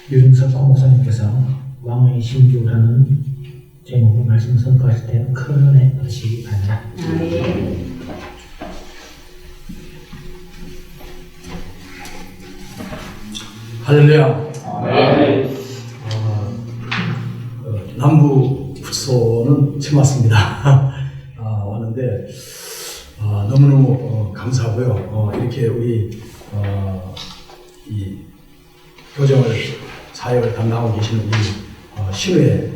유승석 목사님께서 왕의 신주라는 제목의 말씀 선포하실 때는 큰 은혜 받으시기 바랍니다. 할렐루야. 남부 부서는 처음 왔습니다. 왔는데 너무너무 감사하고요. 이렇게 우리 이 교정을 사역을 담당하고 계시는 우리 신우회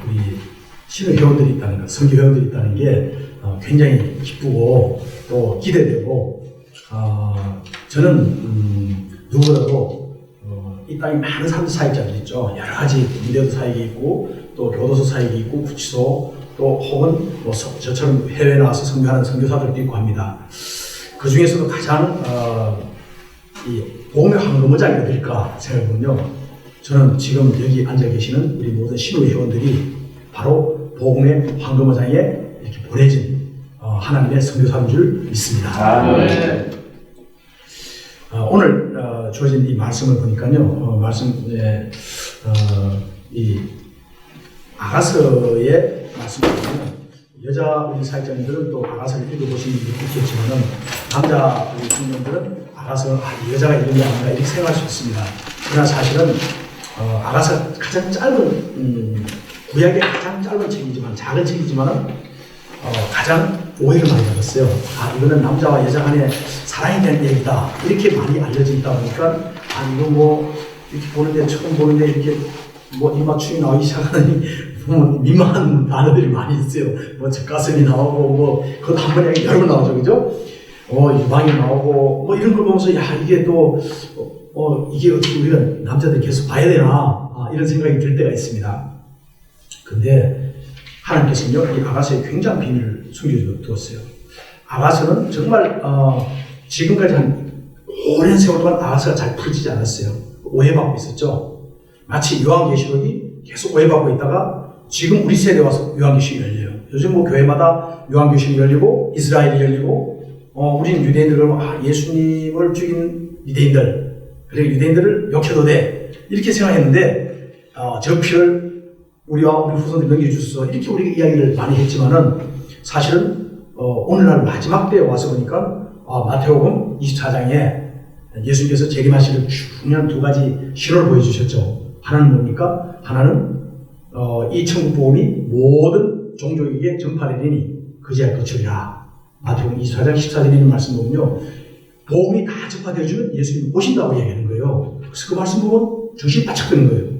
우리 신우 회원들이 있다는 것, 선교 회원들이 있다는 게 굉장히 기쁘고 또 기대되고 저는 누구보다도 이 땅에 많은 사역자들이 있죠. 여러 가지 군대도 사역이 있고 또 교도소 사역이 있고 구치소 또 혹은 뭐 저처럼 해외 나와서 선교하는 선교사들도 있고 합니다. 그 중에서도 가장 이 복음의 황금어장이 어딜까 생각해보면요, 저는 지금 여기 앉아 계시는 우리 모든 신우회 회원들이 바로 복음의 황금어장에 이렇게 보내진 하나님의 선교사인 줄 믿습니다. 오늘 주어진 이 말씀을 보니까요, 말씀에 이 아가서의 말씀을 보면 여자 우리 사역자님들은 또 아가서를 읽어보신 분이 있겠지만은 남자 우리 청년들은 아가서 여자가 읽은 게 아닌가 이렇게 생각할 수 있습니다. 그러나 사실은 아가서 가장 짧은 구약의 가장 짧은 책이지만 작은 책이지만은 가장 오해를 많이 받았어요. 이거는 남자와 여자 간의 사랑에 대한 얘기다 이렇게 많이 알려져 있다 보니까 이거 뭐 이렇게 보는데 처음 보는데 이렇게 뭐 입맞춤이 나오기 시작하니 민망한 단어들이 많이 있어요. 뭐 젖가슴이 나오고 뭐 그것도 한 번에 여러 번 나오죠, 그죠? 유방이 나오고 뭐 이런 걸 보면서 이게 또 이게 어떻게 우리가 남자들 계속 봐야 되나 이런 생각이 들 때가 있습니다. 근데 하나님께서는요, 이 아가서에 굉장한 비밀을 숨겨두었어요. 아가서는 정말 지금까지 한 오랜 세월 동안 아가서가 잘 풀어지지 않았어요. 오해받고 있었죠. 마치 요한계시록이 계속 오해받고 있다가 지금 우리 세대에 와서 요한계시록이 열려요. 요즘 뭐 교회마다 요한계시록이 열리고 이스라엘이 열리고 우리는 유대인들을 예수님을 죽인 유대인들, 그래 유대인들을 욕해도 돼 이렇게 생각했는데 저 피를 우리와 우리 후손들이 넘겨주셔서 이렇게 우리가 이야기를 많이 했지만은 사실은 오늘날 마지막 때에 와서 보니까 마태복음 24장에 예수님께서 재림하시는 중요한 두 가지 신호를 보여주셨죠. 하나는 뭡니까? 하나는 이 천국 복음이 모든 종족에게 전파되리니 그제야 끝이리라. 마태복음 24장 14절에 있는 말씀 보면요, 복음이 다 전파되어주면 예수님이 오신다고 얘기하는 거예요. 그래서 그 말씀 보면 정신이 바짝 드는 거예요.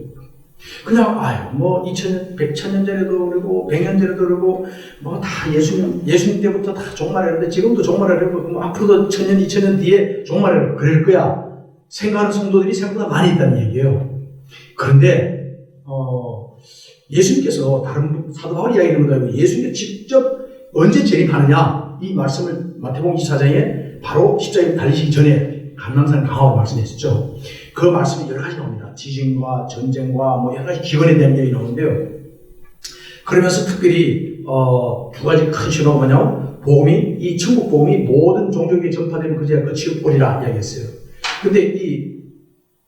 그냥 뭐 2000년, 100년 전에도 그러고 100년 전에도 그러고 뭐 다 예수님 때부터 다 종말하는데 지금도 종말하려고 뭐 앞으로도 1000년, 2000년 뒤에 종말을 그럴 거야 생각하는 성도들이 생각보다 많이 있다는 얘기예요. 그런데 예수님께서 다른 사도 바울이 이야기하는 것도 아니고 예수님께서 직접 언제 재림하느냐 이 말씀을 마태복음 24장에 바로 십자가에 달리시기 전에 감람산 강화로 말씀했었죠. 그 말씀이 여러 가지 나옵니다. 지진과 전쟁과 뭐 여러 가지 기근에 대한 얘기 나오는데요. 그러면서 특별히 두 가지 큰 신호가 뭐냐면 복음이 이 천국 복음이 모든 종족에게 전파되면 그제야 끝이 오리라 이야기했어요. 근데 이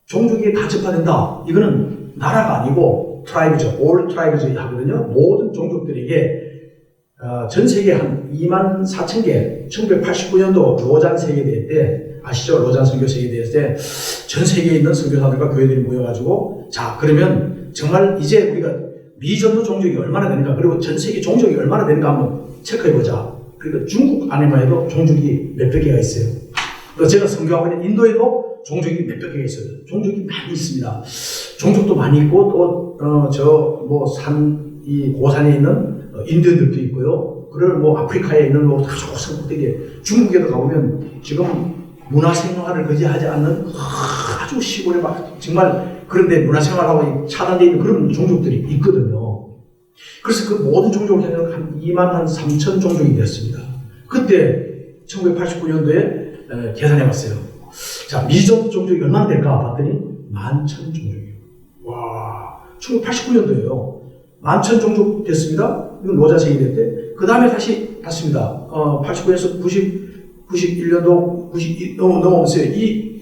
종족에게 다 전파된다. 이거는 나라가 아니고 트라이브죠. 올 트라이브죠 하거든요. 모든 종족들에게 전 세계 한 24,000개 1989년도 로잔 세계대회 때 아시죠? 로잔 선교 세계대회 때 전 세계에 있는 선교사들과 교회들이 모여가지고 자 그러면 정말 이제 우리가 미전도 종족이 얼마나 되는가 그리고 전 세계 종족이 얼마나 되는가 한번 체크해보자. 그러니까 중국 안에만 해도 종족이 몇백 개가 있어요. 그래서 제가 선교하고 있는 인도에도 종족이 몇백 개가 있어요. 종족이 많이 있습니다. 종족도 많이 있고 또 이 고산에 있는 인디언들도 있고요. 그리고 뭐 아프리카에 있는 뭐 조선 꼭대기에 중국에도 가보면 지금 문화생활을 거의 하지 않는 아주 시골에 막 정말 그런데 문화생활하고 차단되어 있는 그런 종족들이 있거든요. 그래서 그 모든 종족을 해서 한 23,000 종족이 되었습니다. 그때 1989년도에 계산해봤어요. 자, 미전 종족이 얼마나 될까 봤더니 11,000 종족이에요. 와, 1989년도에요. 11,000 종족 됐습니다. 이건 로자 세계대 때. 그 다음에 다시 봤습니다. 89년에서 91년도 90 넘어오면서 이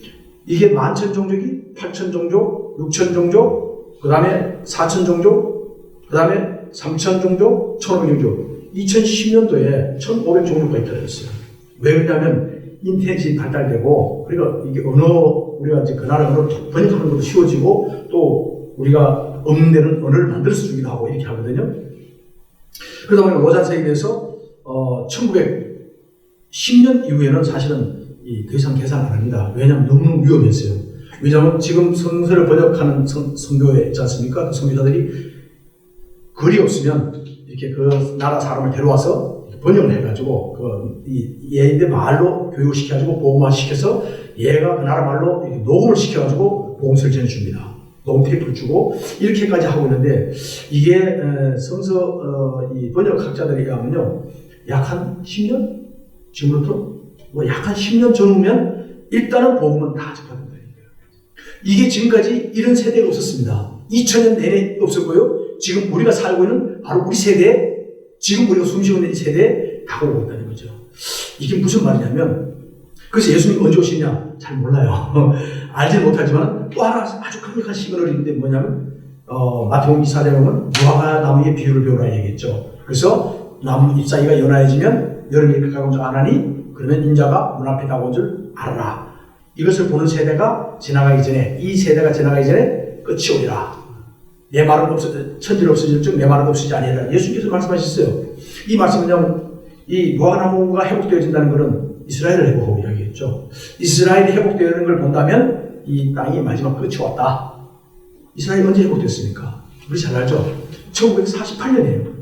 이게 11,000종족이 8,000종족, 6,000종족, 그 다음에 4,000종족, 그 다음에 3,000종족, 1,500종족. 2010년도에 1,500종족까지 떨어졌어요. 왜 그러냐면 인터넷이 발달되고, 그러니까 이게 언어, 우리가 이제 그 나라 언어를 번역하는 것도 쉬워지고, 또 우리가 없는 데는 언어를 만들어서 주기도 하고 이렇게 하거든요. 그러다 보니까 로잔 세계에서 1910년 이후에는 사실은 더 이상 계산 안 합니다. 왜냐하면 너무 위험했어요. 왜냐하면 지금 성서를 번역하는 선교회 있지 않습니까? 그 선교사들이 글이 없으면 이렇게 그 나라 사람을 데려와서 번역을 해가지고 얘들 말로 교육을 시켜가지고 복음화 시켜서 얘가 그 나라 말로 이렇게 녹음을 시켜가지고 복음서를 전해줍니다. 녹음 테이프를 주고 이렇게까지 하고 있는데 이게 성서 이 번역학자들에 의하면요 약 한 10년 지금부터 뭐 약 한 10년 전후면 일단은 복음은 다 접하는 거예요. 이게 지금까지 이런 세대가 없었습니다. 2000년 내내 없었고요. 지금 우리가 살고 있는 바로 우리 세대, 지금 우리가 숨쉬고 있는 이 세대에 다가오고 있다는 거죠. 이게 무슨 말이냐면 그래서 예수님 언제 오시냐 잘 몰라요. 알지는 못하지만 또 하나 아주 강력한 시그널이 있는데 뭐냐면 마태복음 24장에 보면 무화과 나무의 비유를 배우라 얘기했죠. 그래서 나무 잎사귀가 연하여지면 여름이 이렇게 가까운 줄 아나니 그러면 인자가 문 앞에 다가온 줄 알아라. 이것을 보는 세대가 지나가기 전에 이 세대가 지나가기 전에 끝이 오리라. 내 말은 천지는 없어질 즉 내 말은 없어지지 아니하리라. 예수님께서 말씀하셨어요. 이 말씀은 이 무화과나무가 회복되어진다는 것은 이스라엘을 회복하고 이야기했죠. 이스라엘이 회복되는 걸 본다면 이 땅이 마지막 끝이 왔다. 이스라엘이 언제 회복됐습니까? 우리 잘 알죠? 1948년이에요.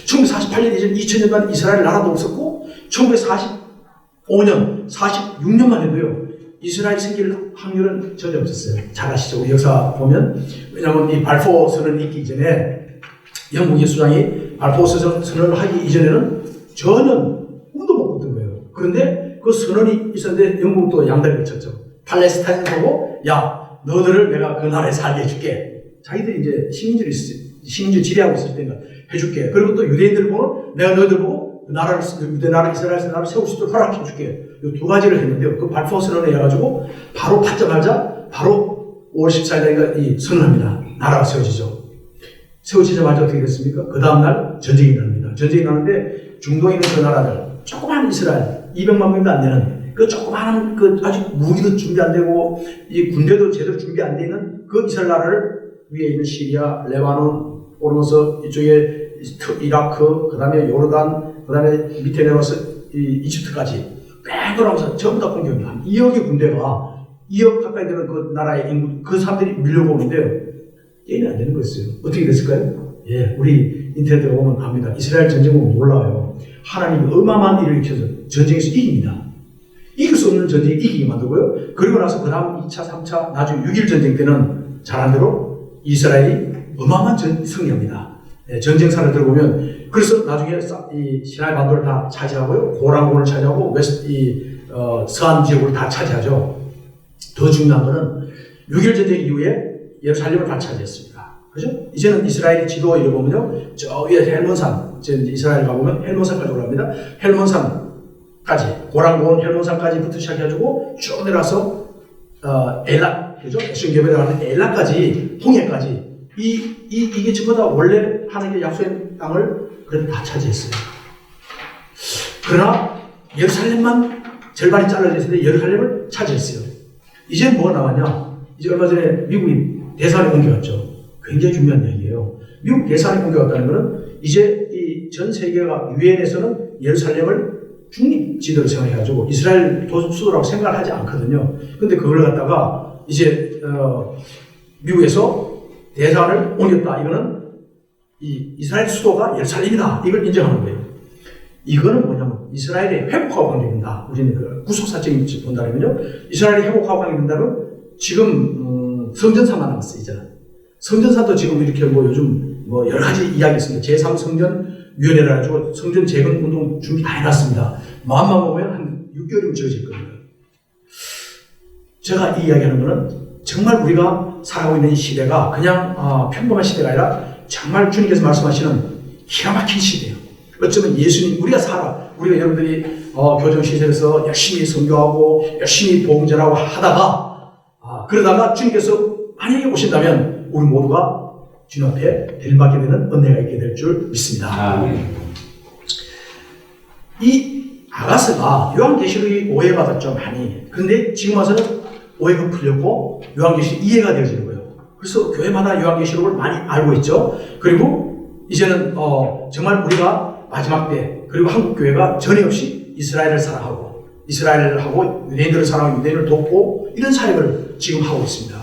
1948년 이전 2000년간 이스라엘 나라도 없었고 1945년, 46년만 해도요. 이스라엘 생길 확률은 전혀 없었어요. 잘 아시죠? 우리 역사 보면 왜냐하면 이 발포 선언이 있기 전에 영국의 수장이 발포 선언을 하기 이전에는 전혀 꿈도 못 꿨던 거예요. 그런데 그 선언이 있었는데 영국도 양다리를 쳤죠. 팔레스타인 보고 야 너들을 내가 그 나라에 살게 해줄게. 자기들이 이제 시민주의 지배하고 있을 때가 해줄게. 그리고 또 유대인들을 보면 내가 너희들 보고 그 나라를 유대 나라 이스라엘 나라를 세울 수 있도록 허락해줄게. 이 두 가지를 했는데요. 그 발포 선언을 해가지고 바로 받자마자 바로 5월 14일에 이 선언합니다. 나라가 세워지죠. 세워지자마자 어떻게 됐습니까? 그 다음날 전쟁이 납니다. 전쟁이 나는데 중동에 있는 그 나라들 조그만 이스라엘 200만 명도 안 되는 그 조그마한 그 아직 무기도 준비 안 되고 이 군대도 제대로 준비 안 돼 있는 그 이스라엘 나라를 위에 있는 시리아, 레바논, 오르면서 이쪽에 이라크, 그 다음에 요르단, 그 다음에 밑에 내려와서 이집트까지 뺑 돌아오면서 전부 다 공격합니다. 한 2억의 군대가 2억 가까이 되는 그 나라의 인구, 그 사람들이 밀려오는데요. 게임이 안 되는 거였어요. 어떻게 됐을까요? 예, 우리 인터넷에 보면 압니다. 이스라엘 전쟁 보면 몰라요. 하나님이 어마어마한 일을 일으켜서 전쟁에서 이깁니다. 이길 수 없는 전쟁이 이기게 만들고요. 그리고 나서 그 다음 2차, 3차, 나중에 6.1 전쟁 때는 잘한 대로 이스라엘이 어마어마한 승리합니다. 예, 전쟁사를 들어보면 그래서 나중에 이 시나이 반도를 다 차지하고요. 고란군을 차지하고 서안 지역을 다 차지하죠. 더 중요한 거는 6.1 전쟁 이후에 예루살렘을 다 차지했습니다. 그죠? 이제는 이스라엘의 지도에 보면요. 저 위에 헬몬산, 이스라엘 가보면 헬몬산까지 올라갑니다. 헬몬산까지, 고란군 헬몬산까지부터 시작해가지고 쭉 내려와서 엘라, 그죠? 에슌게베르 하는 엘라까지, 홍해까지. 이게 전부 다 원래 하나님의 약속의 땅을 그래도 다 차지했어요. 그러나 예루살렘만 절반이 잘라져 있었는데 예루살렘을 차지했어요. 이제 뭐가 나왔냐? 이제 얼마 전에 미국이 대사관에 옮겨갔죠. 굉장히 중요한 얘기예요. 미국 대사관에 옮겨갔다는 것은 이제 이 전 세계가 유엔에서는 예루살렘을 중립지대로 생각해가지고 이스라엘 수도라고 생각을 하지 않거든요. 근데 그걸 갖다가 이제 미국에서 대사관을 옮겼다. 이거는 이 이스라엘 수도가 예루살렘이다. 이걸 인정하는 거예요. 이거는 뭐냐면 이스라엘의 회복하고 관계된다. 우리는 그 구속사적인 본다면요. 이스라엘이 회복하고 관계된다면 지금 성전사만 남았어요. 이제는 성전사도 지금 이렇게 뭐 요즘 뭐 여러 가지 이야기 있습니다. 제3성전위원회라 가지고 성전 재건 운동 준비 다 해놨습니다. 마음만 보면 한 6개월이면 지어질 겁니다. 제가 이 이야기하는 거는 정말 우리가 살아가고 있는 이 시대가 그냥 평범한 시대가 아니라 정말 주님께서 말씀하시는 기가 막힌 시대예요. 어쩌면 예수님, 우리가 여러분들이 교정 시설에서 열심히 선교하고 열심히 복음 전하고 하다가 그러다가 주님께서 만약에 오신다면 우리 모두가 주님 앞에 들받게 되는 은혜가 있게 될 줄 믿습니다. 이 아가스가 요한계시록이 오해받았죠, 많이. 그런데 지금 와서는 오해가 풀렸고 요한계시록이 이해가 되어지는 거예요. 그래서 교회마다 요한계시록을 많이 알고 있죠. 그리고 이제는 정말 우리가 마지막 때, 그리고 한국교회가 전에 없이 이스라엘을 사랑하고 유대인들을 사랑하고 유대인을 돕고 이런 사역을 지금 하고 있습니다.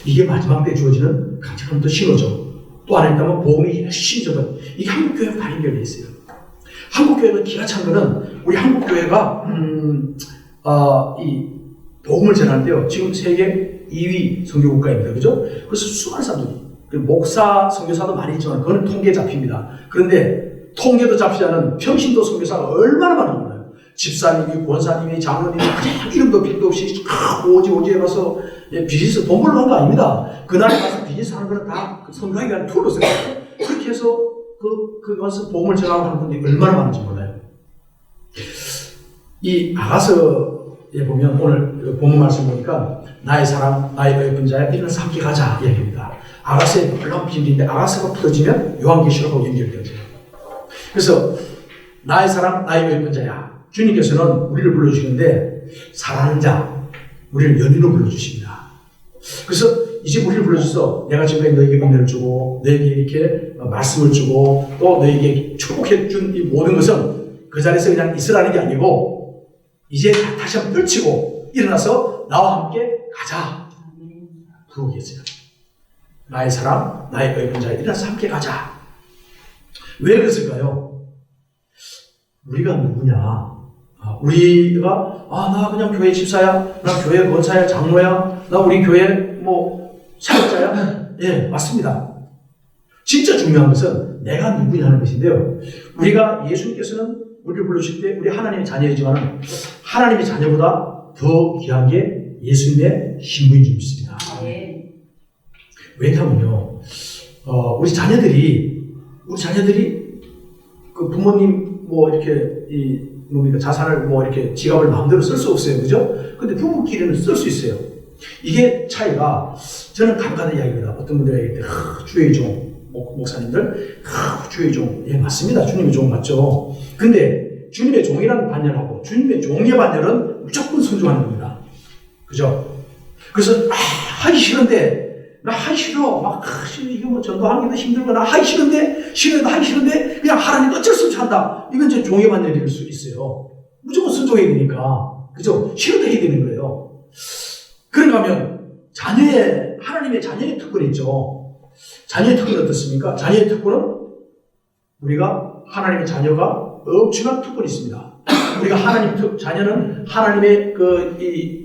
이게 마지막 때 주어지는 강력한 또 신호죠. 또 안에 있다면 복음이 열심히 접은 이게 한국교회가 다 연결되어 있어요. 한국교회가 기가 찬 거는 우리 한국교회가 이 복음을 전하는데요. 지금 세계 2위 선교국가입니다. 그죠? 그래서 수많은 사람들이 목사, 선교사도 많이 있지만 그건 통계에 잡힙니다. 그런데 통계도 잡히지 않은 평신도 선교사가 얼마나 많은지 몰라요. 집사님이, 권사님이, 장로님이 그냥 이름도 빌도 없이 오지에 가서 비즈니스 돈 벌러 간 거 아닙니다. 그날에 가서 비즈니스 하는 거는 다 선교하기 위한 툴로 써요. 그렇게 해서 그것을 복음을 전하고 하는 분들이 얼마나 많은지 몰라요. 이 아가서에 보면 오늘 본문 말씀 보니까 나의 사랑, 나의 예쁜 자야 일어나서 함께 가자 얘기입니다. 아가서의 놀라운 비밀인데 아가서가 풀어지면 요한계시록하고 연결되어져요. 그래서 나의 사랑, 나의 예쁜 자야. 주님께서는 우리를 불러주시는데 사랑하는 자, 우리를 연인으로 불러주십니다. 그래서 이제 우리를 불러주셔서 내가 지금까지 너에게 은혜를 주고 너에게 이렇게 말씀을 주고 또 너에게 축복해 준 이 모든 것은 그 자리에서 그냥 있으라는 게 아니고 이제 다시 한번 펼치고 일어나서 나와 함께 가자 부르고 계세요. 나의 사랑, 나의 예쁜 자야 일어나서 함께 가자. 왜 그랬을까요? 우리가 누구냐? 우리가 나 그냥 교회 집사야, 나 교회 권사야, 장로야, 나 우리 교회 사역자야. 예, 맞습니다. 진짜 중요한 것은 내가 누구냐 하는 것인데요. 우리가 예수님께서는 우리를 불러주실 때 우리 하나님의 자녀이지만 하나님의 자녀보다 더 귀한 게 예수님의 신부인 줄 믿습니다. 왜냐면요, 우리 자녀들이 그 부모님 이렇게 자산을 이렇게 지갑을 마음대로 쓸 수 없어요. 그죠? 근데 부부끼리는 쓸 수 있어요. 이게 차이가 저는 간단한 이야기입니다. 어떤 분들이 얘기할 때 주의 종, 목사님들 주의 종, 예 맞습니다. 주님의 종 맞죠. 근데 주님의 종이라는 반열하고 주님의 종의 반열은 무조건 순종하는 겁니다. 그죠? 그래서 하기 싫은데 나 하기 싫어. 이거 전도하는 게 힘들고 나 하기 싫은데 하기 싫은데 그냥 하나님 어쩔 수 없이 한다. 이건 이제 종의 반열일 수 있어요. 무조건 순종해야 되니까. 그죠? 싫어도 해야 되는 거예요. 그런가 하면 하나님의 자녀의 특권이 있죠. 자녀의 특권은 어떻습니까? 자녀의 특권은 우리가 하나님의 자녀가 엄청난 특권이 있습니다. 우리가 자녀는 하나님의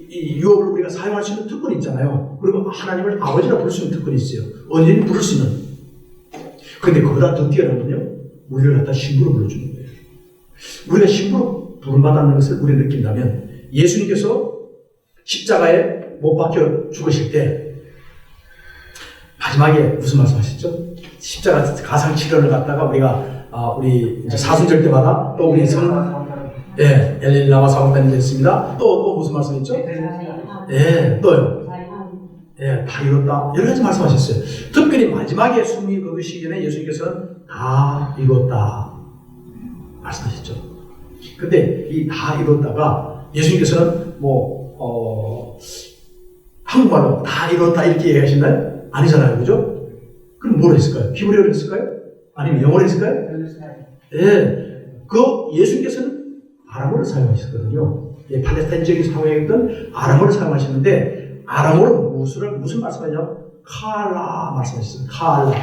이 유업을 우리가 사용할 수 있는 특권이 있잖아요. 그리고 하나님을 아버지라 부를 수 있는 특권이 있어요. 언제든 부를 수 있는. 그런데 그보다 더 뛰어난 건요, 우리를 갖다 신부로 불러주는 거예요. 우리가 신부로 부름받았는 것을 우리가 느낀다면 예수님께서 십자가에 못 박혀 죽으실 때 마지막에 무슨 말씀하셨죠? 십자가 가상치료를 갖다가 우리 이제 사순절 때마다 또 우리 엘릴라마 사고단이 됐습니다. 또 무슨 말씀했죠? 또요. 다 이뤘다. 여러 가지 말씀하셨어요. 특별히 마지막에 숨이 거두시기 전에 예수님께서는 다 이뤘다 말씀하셨죠. 근데 이 다 이뤘다가 예수님께서는 한국말로 다 이뤘다 이렇게 얘기하시나요? 아니잖아요. 그죠? 그럼 뭘 했을까요? 히브리어를 했을까요? 아니면 영어를 했을까요? 예수님께서는 아람어를 사용하셨거든요. 팔레스타인 지역에서 사용했던 아람어를 사용하셨는데 아람어로 무슨 말씀하냐면 카알라 말씀하셨어요. 카알라.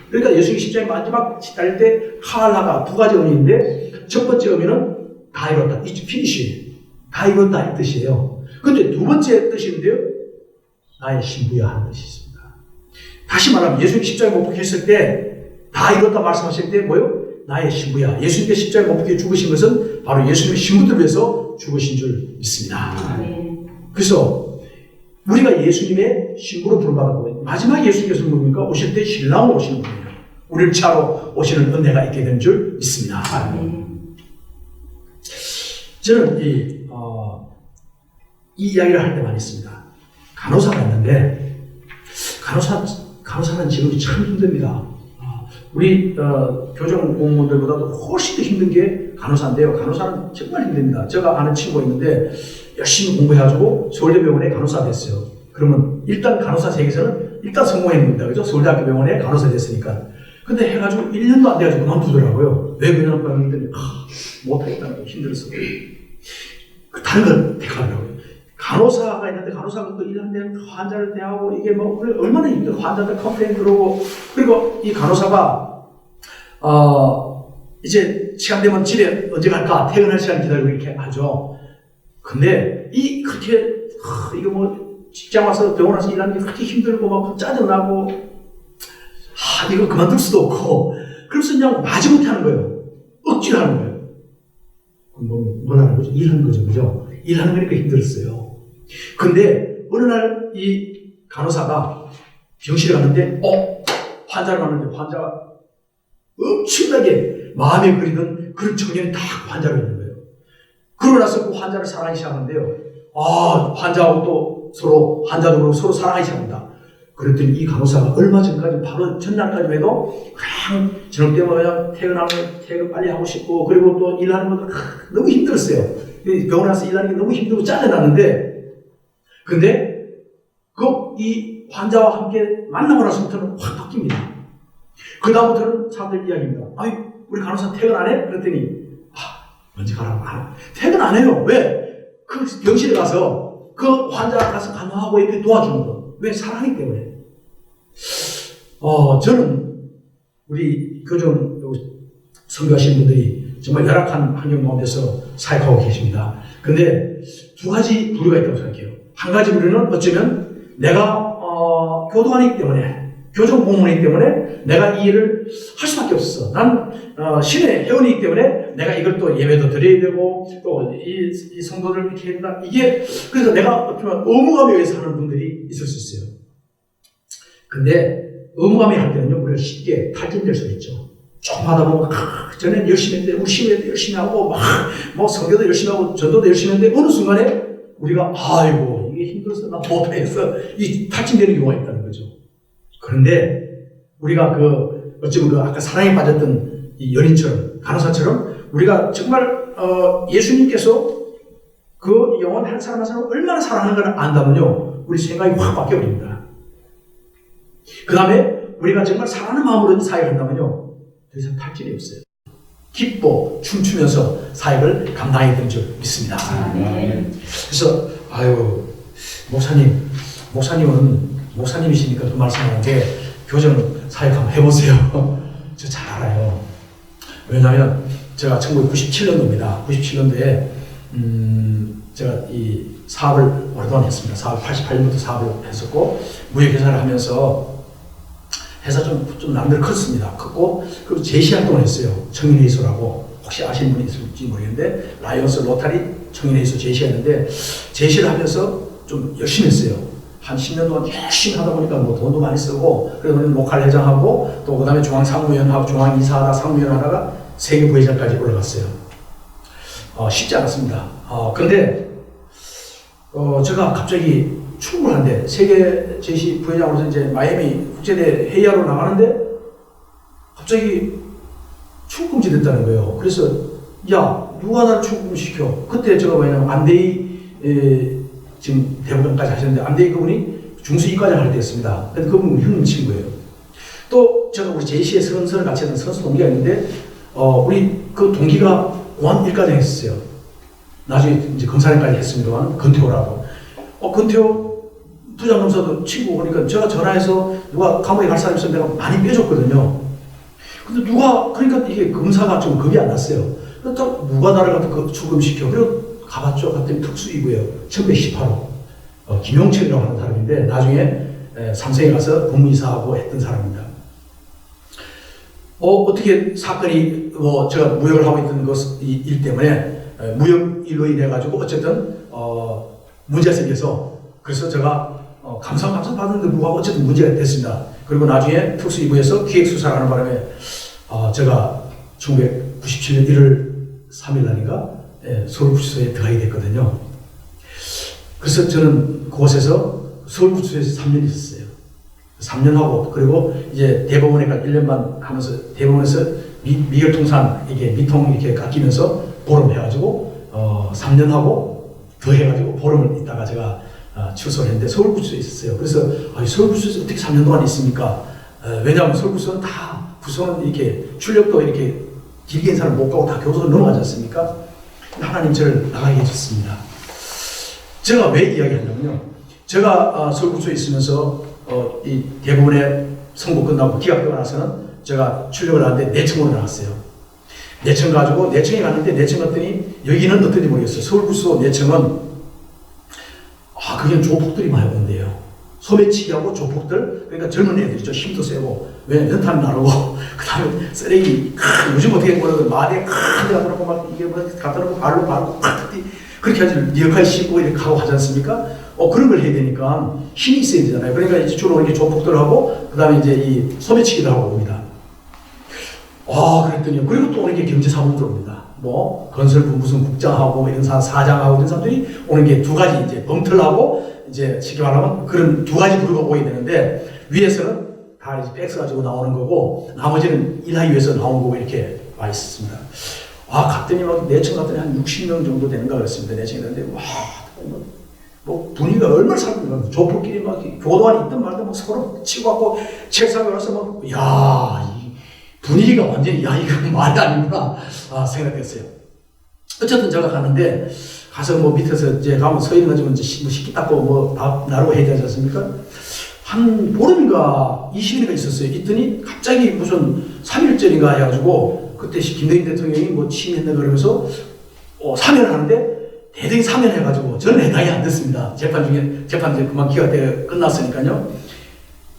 그러니까 예수님이 십자가에 마지막 달릴 때 카알라가 두 가지 의미인데 첫 번째 의미는 다 이뤘다. It's finished. 다 이뤘다 이 뜻이에요. 근데 두 번째 뜻인데요. 나의 신부야 하는 뜻이 있습니다. 다시 말하면 예수님이 십자가에 못 박혔을 때 다 이뤘다 말씀하실 때 뭐요? 나의 신부야. 예수님께 십자가에 못 박혀 죽으신 것은 바로 예수님의 신부들을 위해서 죽으신 줄 믿습니다. 그래서 우리가 예수님의 신부로 부름받았고 마지막 예수님께서 뭡니까? 오실 때 신랑으로 오시는 분이에요. 우리를 취하러 오시는 은혜가 있게 된 줄 믿습니다. 저는 이 이야기를 할 때만 있습니다. 간호사가 있는데 간호사는 직업이 참 힘듭니다. 우리 교정 공무원들보다도 훨씬 더 힘든 게 간호사인데요. 간호사는 정말 힘듭니다. 제가 아는 친구가 있는데 열심히 공부해가지고 서울대병원에 간호사 됐어요. 그러면 일단 간호사 세계에서는 일단 성공했습니다. 그죠? 서울대학교 병원에 간호사 됐으니까. 근데 해가지고 1년도 안 돼가지고 그만두더라고요. 왜 그러냐고 했더니 못하겠다는 거 힘들었어. 다른 건 대가더라고요. 간호사가 있는데 간호사가 또 일하는데 환자를 대하고 이게 뭐 얼마나 힘들어. 환자들 컴플레인 들어오고 그리고 이 간호사가 이제 시간 되면 집에 언제 갈까 퇴근할 시간 기다리고 이렇게 하죠. 근데 그렇게 이거 뭐 직장 와서 병원 와서 일하는 게 그렇게 힘들고 막 짜증나고 이거 그만둘 수도 없고 그래서 그냥 마지못해 하는 거예요. 억지로 하는 거예요. 뭘 하는 거죠? 일하는 거죠. 그죠? 일하는 거니까 힘들었어요. 근데 어느 날 이 간호사가 병실에 갔는데 환자를 봤는데 환자가 엄청나게 마음에 그리던 그런 청년이 다 환자로 있는 거예요. 그러고 나서 그 환자를 사랑하기 시작하는데요. 환자하고 또 서로 환자도 그렇고 서로 사랑하기 시작합니다. 그랬더니 이 간호사가 얼마 전까지 바로 전날까지 해도 그냥 저녁 때면 그냥 퇴근하면 퇴근 빨리 하고 싶고 그리고 또 일하는 것도 너무 힘들었어요. 병원에 와서 일하는 게 너무 힘들고 짜증났는데 근데 이 환자와 함께 만나고 나서부터는 확 바뀝니다. 그 다음부터는 사람들 이야기입니다. 우리 간호사 퇴근 안 해? 그랬더니 먼저 가라고 안 해. 퇴근 안 해요. 왜? 그 병실에 가서 그 환자 가서 간호하고 이렇게 도와주는 거. 왜? 사랑하기 때문에. 저는 우리 교정 선교하시는 분들이 정말 열악한 환경 가운데서 사역하고 계십니다. 근데 두 가지 부류가 있다고 생각해요. 한 가지 부류는 어쩌면 내가 교도관이기 때문에 교정 공무원이기 때문에 내가 이 일을 할 수밖에 없었어. 난 신의 회원이기 때문에 내가 이걸 또 예배도 드려야 되고 또 이 성도들 이렇게 해야 된다. 이게 그래서 내가 어쩌면 의무감에 의해서 하는 분들이 있을 수 있어요. 근데 의무감이 할 때는요 우리가 쉽게 탈진될 수 있죠. 조금 하다 보면 전에 열심히 했는데 우리 시위도 열심히 하고 뭐 성교도 열심히 하고 전도도 열심히 했는데 어느 순간에 우리가 아이고 이게 힘들어서 나 못하겠어 이 탈진되는 경우가 있다는 거죠. 그런데 우리가 어쩌면 아까 사랑에 빠졌던 이 연인처럼 간호사처럼 우리가 정말 예수님께서 그 영혼 한 사람 한 사람 얼마나 사랑하는 걸 안다면요 우리 생각이 확 바뀌어버립니다. 그 다음에 우리가 정말 사랑하는 마음으로 사역을 한다면요 더 이상 탈진이 없어요. 기뻐 춤추면서 사역을 감당해야 되는 줄 믿습니다. 그래서 목사님은 목사님이시니까 그 말씀하는데 교정 사역 한번 해보세요. 저 잘 알아요. 왜냐하면 제가 1997년도입니다. 97년도에 제가 이 사업을 오랫동안 했습니다. 사업 88년부터 사업을 했었고 무역회사를 하면서 회사 좀 남들 컸습니다. 컸고 그리고 제시 활동을 했어요. 청년회의소라고 혹시 아시는 분이 있을지 모르겠는데 라이언스 로타리 청년회의소 제시했는데 제시를 하면서 좀 열심히 했어요. 한 10년 동안 열심히 하다 보니까 뭐 돈도 많이 쓰고 그래서 우리는 로컬 회장하고 또 그 다음에 중앙상무위원하고 중앙이사하다 상무위원 하다가 세계 부회장까지 올라갔어요. 쉽지 않았습니다. 근데 제가 갑자기 출국을 하는데 세계 제시 부회장으로서 이제 마이애미 국제대 회의하러 나가는데 갑자기 출국금지 됐다는 거예요. 그래서 누가 나를 출국시켜? 그때 제가 왜냐면 안대희 지금 대법원까지 하셨는데 안대희 그분이 중수이과장 할 때였습니다. 근데 그분은 형님 친구예요. 또 제가 우리 제시의 선수를 같이 했던 선수 동기가 있는데 우리 그 동기가 공안 일과장 했었어요. 나중에 이제 검사님까지 했습니다만 건태호라고. 건태호 부장검사도 친구 그러니까 제가 전화해서 누가 감옥에 갈 사람 있으면 내가 많이 빼줬거든요. 근데 그러니까 이게 검사가 좀 겁이 안 났어요. 그래서 누가 나를 갖다 출금시켜. 그리고 가봤죠. 갔더니 특수이고요. 1118호. 김용철이라고 하는 사람인데 나중에 삼성에 가서 법무이사하고 했던 사람입니다. 어떻게 사건이 제가 무역을 하고 있던 일 때문에 무역 일로 인해 가지고 어쨌든 문제가 생겨서 그래서 제가 감사 받았는데 불구하고 어쨌든 문제가 됐습니다. 그리고 나중에 특수이부에서 기획수사를 하는 바람에 제가 1997년 1월 3일 날인가 서울구치소에 들어가게 됐거든요. 그래서 저는 그곳에서 서울구치소에서 3년 있었어요. 3년 하고, 그리고 이제 대법원에까지 1년 반 하면서 대법원에서 미결통산 이게 미통 이렇게 깎이면서 보름 해가지고 3년 하고 더 해가지고 보름을 있다가 제가 출소를 했는데 서울구치소에 있었어요. 그래서 서울구치소에서 어떻게 3년 동안 있습니까? 왜냐하면 서울구치소는 다 구소는 이렇게 출력도 이렇게 길게 한 사람 못 가고 다 교도소 넘어가지 않습니까? 하나님 저를 나가게 해줬습니다. 제가 왜 이야기하냐면요. 제가 서울구치소에 있으면서 이 대법원의 선고 끝나고 기각되고 나서는 제가 출력을 하는데 내청으로 나왔어요. 내청 가지고 내청에 갔는데 내청 갔더니 여기는 어떤지 모르겠어요. 서울구치소 내청은 그게 조폭들이 많이 오는데요. 소매치기하고 조폭들, 그러니까 젊은 애들이죠. 힘도 세고, 왜냐면 연탄 나르고, 그 다음에 쓰레기, 요즘 어떻게 보면 마대에 큰 데 갖다 놓고 막 이게 뭐 갖다 놓고 발로 밟고 그렇게 하지, 리어카이 씹고 이렇게 하고 하지 않습니까? 그런 걸 해야 되니까 힘이 있어야 되잖아요. 그러니까 이제 주로 이렇게 조폭들하고, 그 다음에 이제 이 소매치기들 하고 옵니다. 그랬더니, 그리고 또 오는 게 경제사무들 옵니다. 뭐, 건설부 무슨 국장하고, 이런 사장하고 이런 사람들이 오는 게 두 가지, 이제 범틀하고, 이제 쉽게 말하면 그런 두 가지 부류가 오게 되는데, 위에서는 다 이제 백스 가지고 나오는 거고, 나머지는 일하기 위해서 나온 거고, 이렇게 와 있었습니다. 갔더니 막 내청 갔더니 한 60명 정도 되는가 그랬습니다. 내청이 되는데, 뭐 분위기가 얼마나 살고 조폭끼리 막 교도 안에 있든 말든 막 서로 치고받고 책상에 와서 막, 이 분위기가 완전히, 이거 말이 아니구나, 생각했어요. 어쨌든 제가 가는데, 가서 뭐 밑에서 이제 가면 서 있는 가지고 이제 뭐 식기 닦고 뭐 밥 나르고 해야 되지 않습니까? 한 보름인가 20일인가 있었어요. 있더니 갑자기 무슨 3일절인가 해가지고 그때 김대중 대통령이 뭐 취임했나 그러면서 사면을 하는데 대등히 사면해가지고 저는 해당이 안 됐습니다. 재판 이제 그만 기각 때 끝났으니까요.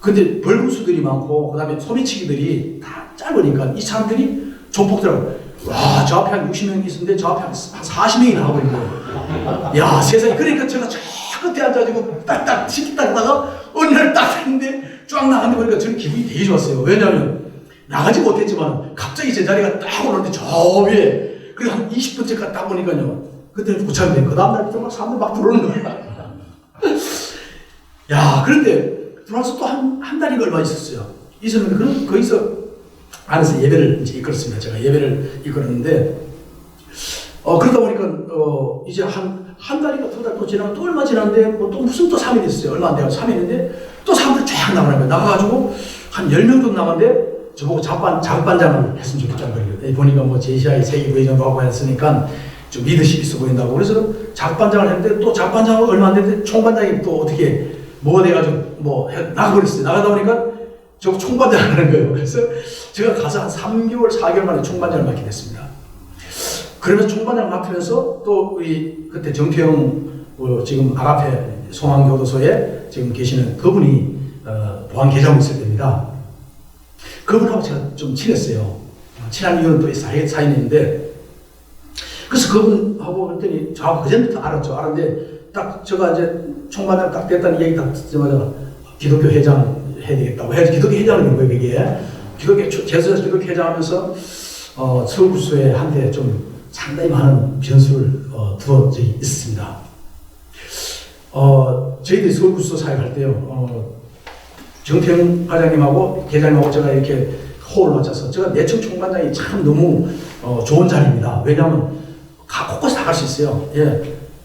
근데 벌금수들이 많고 그 다음에 소매치기들이 다 짧으니까 이 사람들이 조폭들하고 저 앞에 한 60명이 있었는데 저 앞에 한 40명이 나와버린 거예요. 세상에. 그러니까 제가 저 끝에 앉아가지고 딱딱 식기 닦다가 어느 날 딱 했는데 쫙 나갔는데 그러니까 저는 기분이 되게 좋았어요. 왜냐하면 나가지 못했지만 갑자기 제 자리가 딱 오는데 저 위에 그리고 한 20분째까지 딱 보니까요. 그때는 고참인데 그 다음날부터 막 사람들 막 들어오는 거야. 그런데 들어와서 또 한 달이 얼마 있었어요. 있었는데 그럼 거기서 안에서 예배를 이제 이끌었습니다. 제가 예배를 이끌었는데, 그러다 보니까, 이제 한 달인가 두 달 또 지나고 또 얼마 지났는데, 뭐 또 무슨 또 3일 있었어요. 얼마 안 돼요. 3일인데, 또 사람들 쫙 나가는 거예요. 나가가지고, 한 10명 정도 나갔는데, 저보고 자급반장을 했으면 좋겠다는 거예요. 보니까 뭐 제시아의 세계 부회장도 하고 했으니까, 좀 리더십 있어 보인다고. 그래서 자급반장을 했는데, 또 자급반장은 얼마 안 됐는데, 총반장이 또 어떻게, 뭐가 돼가지고, 나가버렸어요. 나가다 보니까, 저거 총반장을 하는 거예요. 그래서 제가 가서 한 3개월, 4개월 만에 총반장을 맡게 됐습니다. 그러면서 총반장을 맡으면서 또 그때 정태영 지금 아가페 송황교도소에 지금 계시는 그분이 보안계장으로 있을 때입니다. 그분하고 제가 좀 친했어요. 친한 이유는 또 사인인데 그래서 그분하고 그랬더니 저하고 그전부터 알았죠. 알았는데 딱 제가 이제 총반장 딱 됐다는 얘기 딱 듣자마자 기독교 회장 해야 되겠다고 해야지 기독교 회장을 된 거예요, 그게. 제수에서 기독교 회장 하면서, 서울구치소에 한테 좀 상당히 많은 변수를, 두어 적이 있습니다. 저희들이 서울구치소 사역할 때요, 정태영 과장님하고 계장님하고 제가 이렇게 호흡을 맞춰서 제가 내청 총반장이 참 너무, 좋은 자리입니다. 왜냐하면, 곳곳에 다 갈 수 있어요.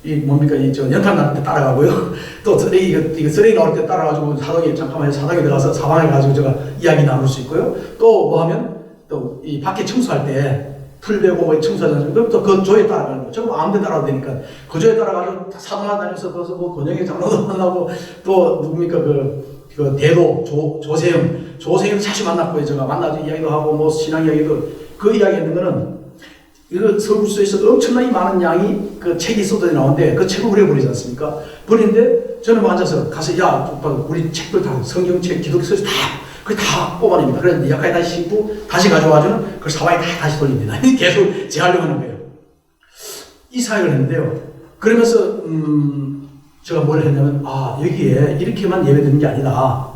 연탄 날 때 따라가고요. 또 쓰레기 나올 때 따라가지고 잠깐만 사당에 들어가서 사방에 가지고 제가 이야기 나눌 수 있고요. 또 뭐 하면 또 이 밖에 청소할 때 풀 베고 뭐 청소하잖아요. 그럼 또 그 조에 따라가는 거죠. 저는 아무 데 따라가도 되니까 그 조에 따라가지고 사당을 다니면서 거기서 뭐 권영의 장로도 만나고 또 누굽니까 그 대도 조세영 자주 만났고요. 제가 만나서 이야기도 하고 뭐 신앙 이야기도 그 이야기하는 거는 이거 서울구치소에서 엄청나게 많은 양이 그 책이 쏟아져 나오는데 그 책을 우리가 버리지 않습니까? 버리는데 저는 뭐 앉아서 가서 우리 책들 다 성경책, 기독서에서 다 뽑아냅니다. 그래서 약하게 다시 씹고 다시 가져와주는 그걸 사방에 다시 돌립니다. 계속 재하려고 하는 거예요. 이 사역을 했는데요. 그러면서 제가 뭘 했냐면 여기에 이렇게만 예배드리는 게 아니다.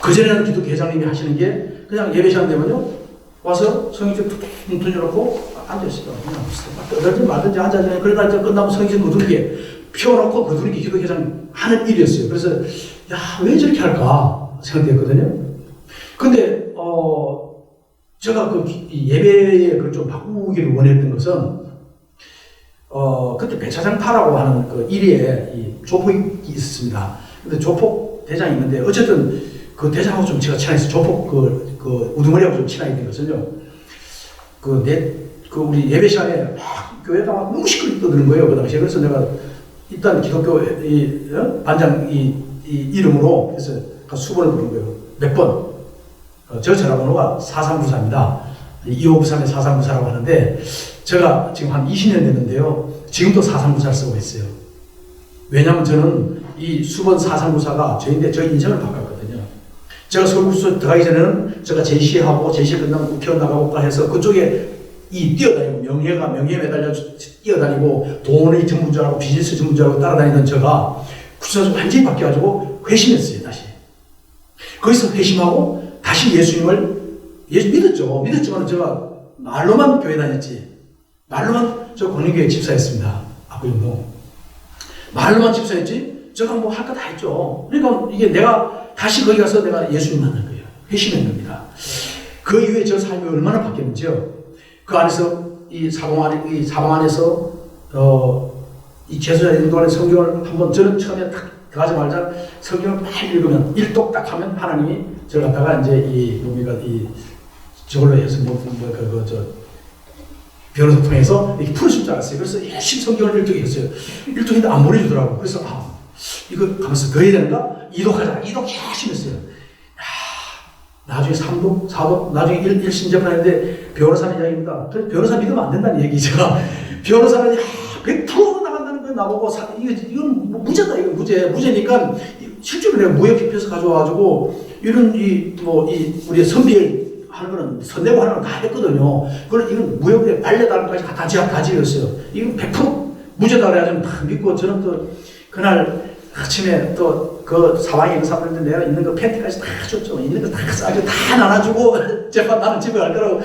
그전에는 기독교 회장님이 하시는 게 그냥 예배 시간 되면요. 와서 성경책 툭툭 던져놓고 앉아있어요. 그냥 떠들지 말든지 앉아있어요. 그러다 이제 끝나면 성경책 거두르게 펴놓고 거두르게 기독회장 하는 일이었어요. 그래서 야, 왜 저렇게 할까 생각했거든요. 근데 제가 그 예배에 그걸 좀 바꾸기를 원했던 것은 그때 배차장파라고 하는 그 1위에 이 조폭이 있었습니다. 근데 조폭 대장이 있는데 어쨌든 그 대장하고 좀 제가 친하게 조폭 그 우두머리하고 좀 친하게 된 것은요. 그 우리 예배 시간에 막 교회가 막 너무 시끄럽게 떠드는 거예요. 그 당시에. 그래서 내가 일단 기독교 반장 이름으로 해서 수번을 부른 거예요. 몇 번. 저 전화번호가 4394입니다. 2593에 4394라고 하는데 제가 지금 한 20년 됐는데요. 지금도 4394를 쓰고 있어요. 왜냐하면 저는 이 수번 4394가 저인데 저희 인생을 바꿨거든요. 제가 서울구수 들어가기 전에는 제가 제시하고 제시 끝나면 국회의원 나가볼까 해서 그쪽에 뛰어다니고 명예에 매달려 뛰어다니고 돈의 전문자라고 비즈니스 전문자라고 따라다니던 제가 구수가 완전히 바뀌어가지고 회심했어요. 다시 거기서 회심하고 다시 예수님을 믿었죠. 믿었지만 제가 말로만 교회 다녔지. 말로만 저 권인교회 집사였습니다. 아버님도 말로만 집사였지. 제가 뭐 할 거 다 했죠. 그러니까 이게 내가 다시 거기 가서 내가 예수님 만난 거예요. 회심한 겁니다. 그 이후에 저 삶이 얼마나 바뀌었는지요. 그 안에서 이 사방 안에서 이 제수자 인도하는 성경을 한번 저는 처음에 딱 들어가지 말자 성경을 막 읽으면 일독딱 하면 하나님이 저를 갖다가 이제 우리가 저걸로 해서 변호사 통해서 이렇게 풀으실 줄 알았어요. 그래서 열심히 성경을 일독했어요. 일독인데 안 보내주더라고. 그래서 이거 가면서 더 해야 되는가? 이독하자. 이독 열심히 했어요. 나중에 3독, 4독, 나중에 1신접을 하는데 변호사는 이야기입니다. 변호사 믿으면 안 된다는 얘기죠. 변호사는 100% 나간다는 거 나보고 이건 무죄다. 이건 무죄니까 실제로 내가 무효피표서 가져와가지고 이런 우리 선비를 하는 거는 선내고 하는 건 다 했거든요. 그걸 이건 무효에 발레단까지 다 지었어요. 이건 100% 무죄다 그래가지고 다 믿고 저는 또 그날 아침에 또 그 사방에 있는 사람들 내가 있는 거 팬티까지 다 줬죠. 있는 거 다 싸주고 다 나눠주고 나는 집에 갈 거라고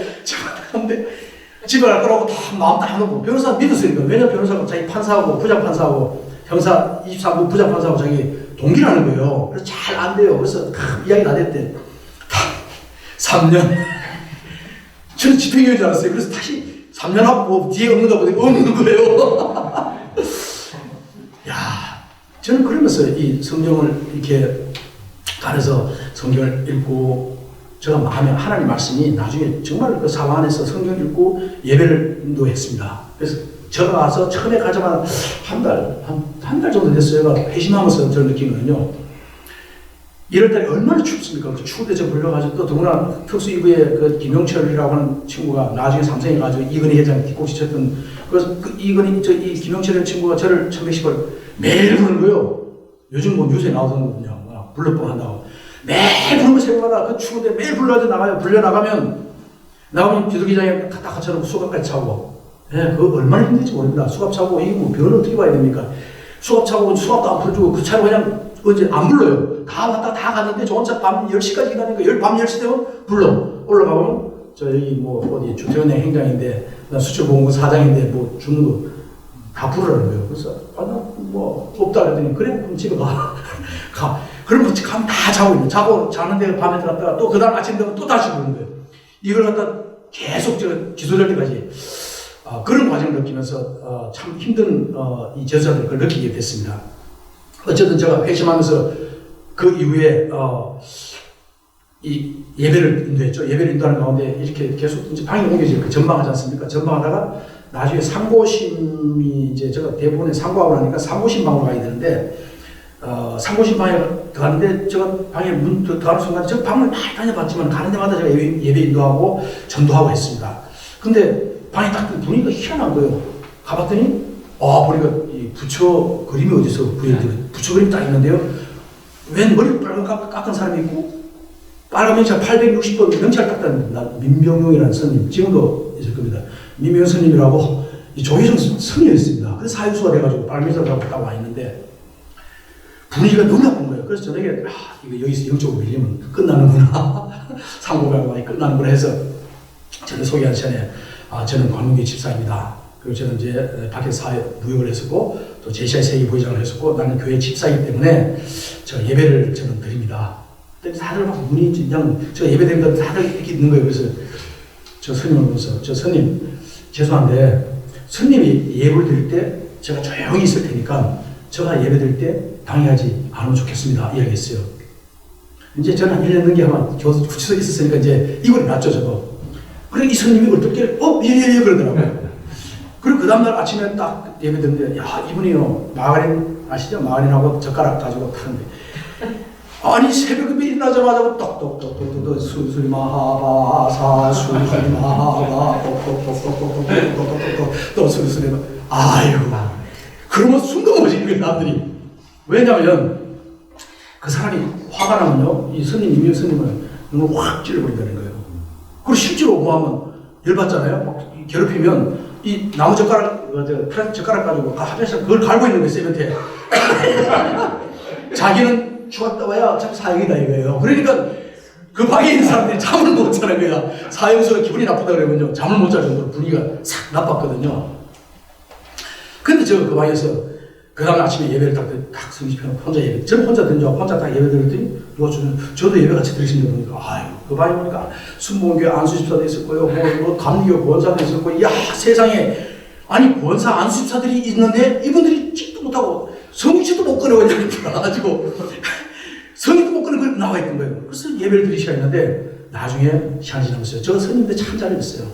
집에 갈 거라고 다 마음 다 놓고 변호사 믿었으니까. 왜냐면 변호사가 자기 판사하고 부장판사하고 형사 23부 부장판사하고 자기 동기라는 거예요. 그래서 잘 안 돼요. 그래서 이야기 다 됐대. 3년 저는 집행유예인 줄 알았어요. 그래서 다시 3년 하고 뒤에 없는가 보더니 없는 거예요. 야, 저는 그러면서 이 성경을 이렇게 가려서 성경을 읽고 제가 마음에 하나님 말씀이 나중에 정말 그 사방 안에서 성경 읽고 예배를 인도했습니다. 그래서 제가 와서 처음에 가자마자 한 달 정도 됐어요. 회심하면서 저를 느끼거든요. 1월달에 얼마나 춥습니까? 그 추운데 저 불러가지고 또 더구나 특수이부의 그 김용철이라고 하는 친구가 나중에 삼성해가지고 이건희 회장 뒷꼬치 쳤던 이 김용철이라는 친구가 저를 1110을 매일 부르는 거예요. 요즘 뭐 뉴스에 나오던 거거든요. 불러뻥 한다고. 매일 부르는 거 새벽마다 그 추운데 매일 불러가지고 나가요. 불려나가면 비둘기장에 갖다 갖춰놓고 수갑까지 차고. 예, 그거 얼마나 힘든지 모릅니다. 수갑 차고, 이거 뭐 병원을 어떻게 봐야 됩니까? 수갑 차고, 수갑도 안 풀어주고, 그 차로 그냥 언제 안 불러요. 다 왔다 다 갔는데 저 혼자 밤 10시까지 기다리니까 밤 10시 되면 불러. 올라가면 저 여기 어디 주택은행 행장인데 수출보험부 사장인데 뭐 주는 거 다 부르라는 거예요. 그래서 없다 그랬더니 그래 그럼 집에 가. 그러면 가면 다 자는데 밤에 들어갔다가 또 그다음 아침 되면 또 다시 부르는 거예요. 이걸 갖다 계속 기소될 때까지 그런 과정을 느끼면서 참 힘든 이 제자들 그걸 느끼게 됐습니다. 어쨌든 제가 회심하면서 그 이후에 이 예배를 인도했죠. 예배를 인도하는 가운데 이렇게 계속 이제 방이 옮겨지고 그 전방하지 않습니까? 전방하다가 나중에 상고심이 이제 제가 대부분에 상고하고 나니까 상고심 방으로 가야 되는데 상고심 방에 들어갔는데 제가 방에 문 들어가는 순간 제가 방을 많이 다녀봤지만 가는 데마다 제가 예배 인도하고 전도하고 했습니다. 근데 방에 딱 분위기가 희한한 거예요. 가봤더니 보니까 이 부처 그림이 어디서 부처 그림이 딱 있는데요. 웬 머리 빨간 깎은 사람이 있고 빨간 명찰 860번 명찰 딱 딴 민병용이라는 스님 지금도 있을 겁니다. 민병용 스님이라고 이 조희정 스님이었습니다. 그래서 사유수가 돼가지고 빨간 명찰 딱 와 있는데 분위기가 너무 나쁜 거예요. 그래서 저녁에 이거 여기서 영적으로 밀리면 끝나는구나. 상고가 많이 끝나는구나 해서 저를 소개한 시간에 저는 관문교 집사입니다. 그리고 저는 이제 밖에서 사회 무역을 했었고 또 제시아의 세계 부회장을 했었고 나는 교회 집사이기 때문에 저 예배를 저는 드립니다. 근데 다들 막 문이 그냥 저 예배 드린다 다들 이렇게 있는 거예요. 그래서 저 스님을 보면서 저 스님 죄송한데 스님이 예배를 드릴 때 제가 조용히 있을 테니까 제가 예배 드릴 때 방해하지 않으면 좋겠습니다. 이야기했어요. 이제 저는 한 1년 넘게 아마 구치소에 있었으니까 이제 이걸 났죠 저거. 그래 이 스님이 어떻게 예예예 그러더라고요. 그리고 그 다음날 아침에 딱 예배 드는데 야 이분이요 마가린 아시죠? 마가린하고 젓가락 가지고 타는데 아니 새벽에 일어나자마자 똑똑똑똑똑 수술마하바사 수술마하바 똑똑똑똑똑똑똑똑똑 또 수술마 아유 그러면 숨도 못 쉬는 사람들이 왜냐하면 그 사람이 화가 나면요 이 스님 임명 스님을 너무 확 찔러버린다는 거예요. 그리고 실제로 뭐하면 열받잖아요. 막 괴롭히면 이 나무 젓가락 플라스틱 젓가락 가지고 하면서 그걸 갈고 있는 거예요 세면대에. 자기는 죽었다 와야 참 사형이다 이거예요. 그러니까 그 방에 있는 사람들이 잠을 못 자는 거야. 사형수가 기분이 나쁘다 그러면요 잠을 못 잘 정도로 분위기가 싹 나빴거든요. 근데 저 그 방에서 그 다음 아침에 예배를 딱 성집해놓고 혼자 예배, 저는 혼자 든 줄 알고 혼자 딱 예배 드렸더니 누가 저도 예배 같이 들으신다 보니까 아유 그 방에 보니까 순복음교회 안수집사도 있었고요 뭐 감리교 권사도 있었고 야 세상에 아니 권사 안수집사들이 있는데 이분들이 찍도 못하고 성경책도 못 꺼내고 가지고 성경도 못 꺼내고 나와 있던 거예요. 그래서 예배를 드릴 시간이 있는데 나중에 시간이 지나면서요 저 스님들 참 잘했어요.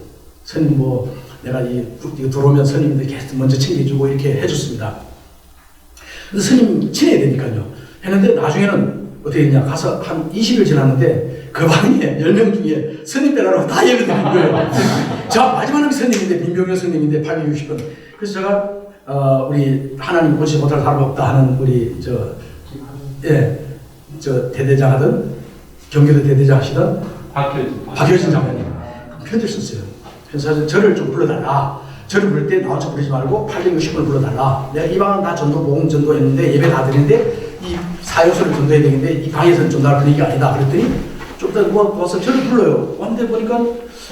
스님 뭐 내가 이거 들어오면 스님들 계속 먼저 챙겨주고 이렇게 해줬습니다. 그래서 스님 친해야 되니까요. 했는데 나중에는 어떻게 했냐. 가서 한 20일 지났는데 그 방에 10명 중에 스님 빼라고 다 예배 드린 거예요. 자, 마지막 스님인데, 민병현 스님인데 860분. 그래서 제가, 우리 하나님 본시 못할 사람 없다 하는 우리 대대장 하던, 경기도 대대장 하시던 박효진 장관님. 편지를 썼어요. 그래서 저를 좀 불러달라. 저를 부를 때 나 혼자 부르지 말고 860분을 불러달라. 내가 이 방은 다 전도, 복음 전도했는데 예배 다 드리는데 이 사요소를 전도해야 되는데 이 방에서는 전도할 분위기가 아니다. 그랬더니 좀 이따 와서 저를 불러요. 왔는데 보니까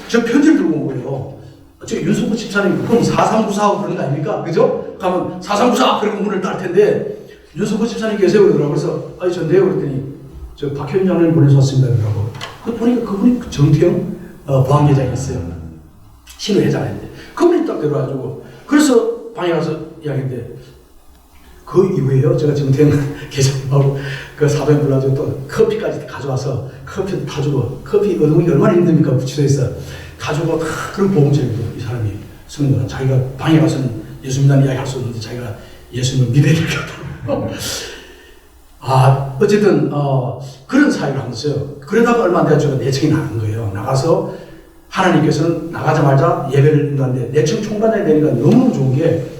저 편지를 들고 온 거예요. 저 윤석호 집사님 그럼 4394하고 그러는 거 아닙니까? 그죠? 가면 4394 그러고 문을 딸 텐데 윤석호 집사님 계세요 그러더라고요. 그래서 아니 전데요 그랬더니 저 박효인 장로님 보내서 왔습니다 그러더라고요. 그 보니까 그분이 정태영 보안계장이었어요. 신우회장인데 그분이 딱 들어와가지고 그래서 방에 가서 이야기했는데 그 이후에요 제가 정태영 계장님하고 그 사병 불러가지고 또 커피까지 가져와서 커피도 타주고 커피 얻는 게 얼마나 힘듭니까 구치소에서 타주고 그런 보험책도 이 사람이 쓰는 거는 자기가 방에 가서는 예수님이라는 이야기 할 수 없는데 자기가 예수님을 믿어야 되겠다. 어쨌든 그런 사회를 하면서요. 그러다가 얼마 안 돼서 제가 내청이 나간 거예요. 나가서 하나님께서는 나가자마자 예배를 드렸는데 내청 총관장이 되니까 너무 좋은 게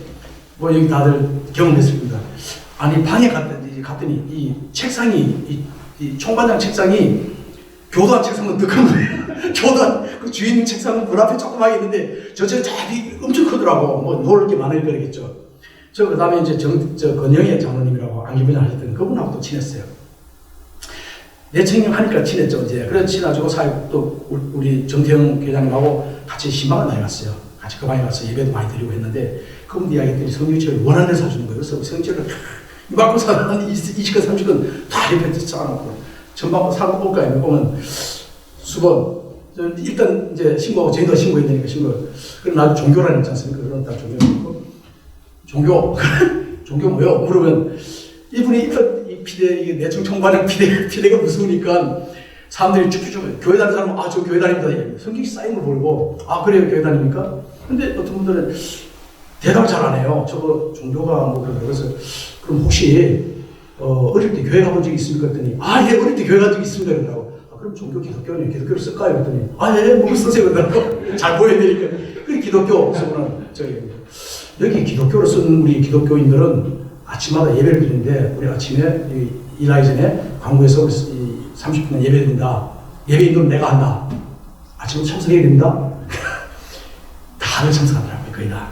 뭐 여기 다들 경험했을 겁니다. 아니 방에 갔더니 이 책상이 이 총관장 책상이 교도한 책상은 더 큰 거예요. 교도한 그 주인 책상은 문 앞에 조그맣게 있는데 저쪽에 저기 엄청 크더라고. 뭐 놓을 게 많을 거겠죠. 저 그다음에 이제 건영애 장로님이라고 안기부장 하셨던 그분하고 또 친했어요. 내청님 하니까 친했죠, 이제. 그래서 친해가지고 또 우리 정태영 회장님하고 같이 신방을 많이 갔어요. 같이 그 방에 가서 예배도 많이 드리고 했는데, 그분 이야기했더니 성경책을 원하는 대로 사주는 거예요. 그래서 성경책을 이만큼 사는 20권, 30권 다 옆에 쌓아놓고, 전방 사고 올까요? 보면 수번, 일단 이제 신고하고, 저희도 신고해야 되니까 신고. 그럼 나도 종교라는 있지 않습니까? 그런 딱 종교. 종교 뭐요? 물으면, 이분이 일단 이게 내청 총관장 피대가 무서우니까 사람들이 쭉쭉쭉 교회 다니는 사람은 저 교회 다닙니다. 성경이 쌓인 걸 보고 그래요 교회 다닙니까? 근데 어떤 분들은 대답을 잘 안 해요. 저거 종교가 뭐 그래서 그럼 혹시 어릴 때 교회 가본 적이 있습니까? 그랬더니 예 어릴 때 교회 간 적이 있습니다. 그러더라고. 그럼 종교 기독교는 기독교를 쓸까요? 그랬더니 예 뭐 쓰세요. 그러더라고. 잘 보여야 되니까. 그 기독교 쓰고는 여기 기독교를 쓴 우리 기독교인들은 아침마다 예배를 드리는데 우리 아침에 일하기 전에 광고에서 30분 예배 드린다. 예배 인도는 내가 한다. 아침에 참석해야 됩니다. 다들 참석하더라고요. 거의 다.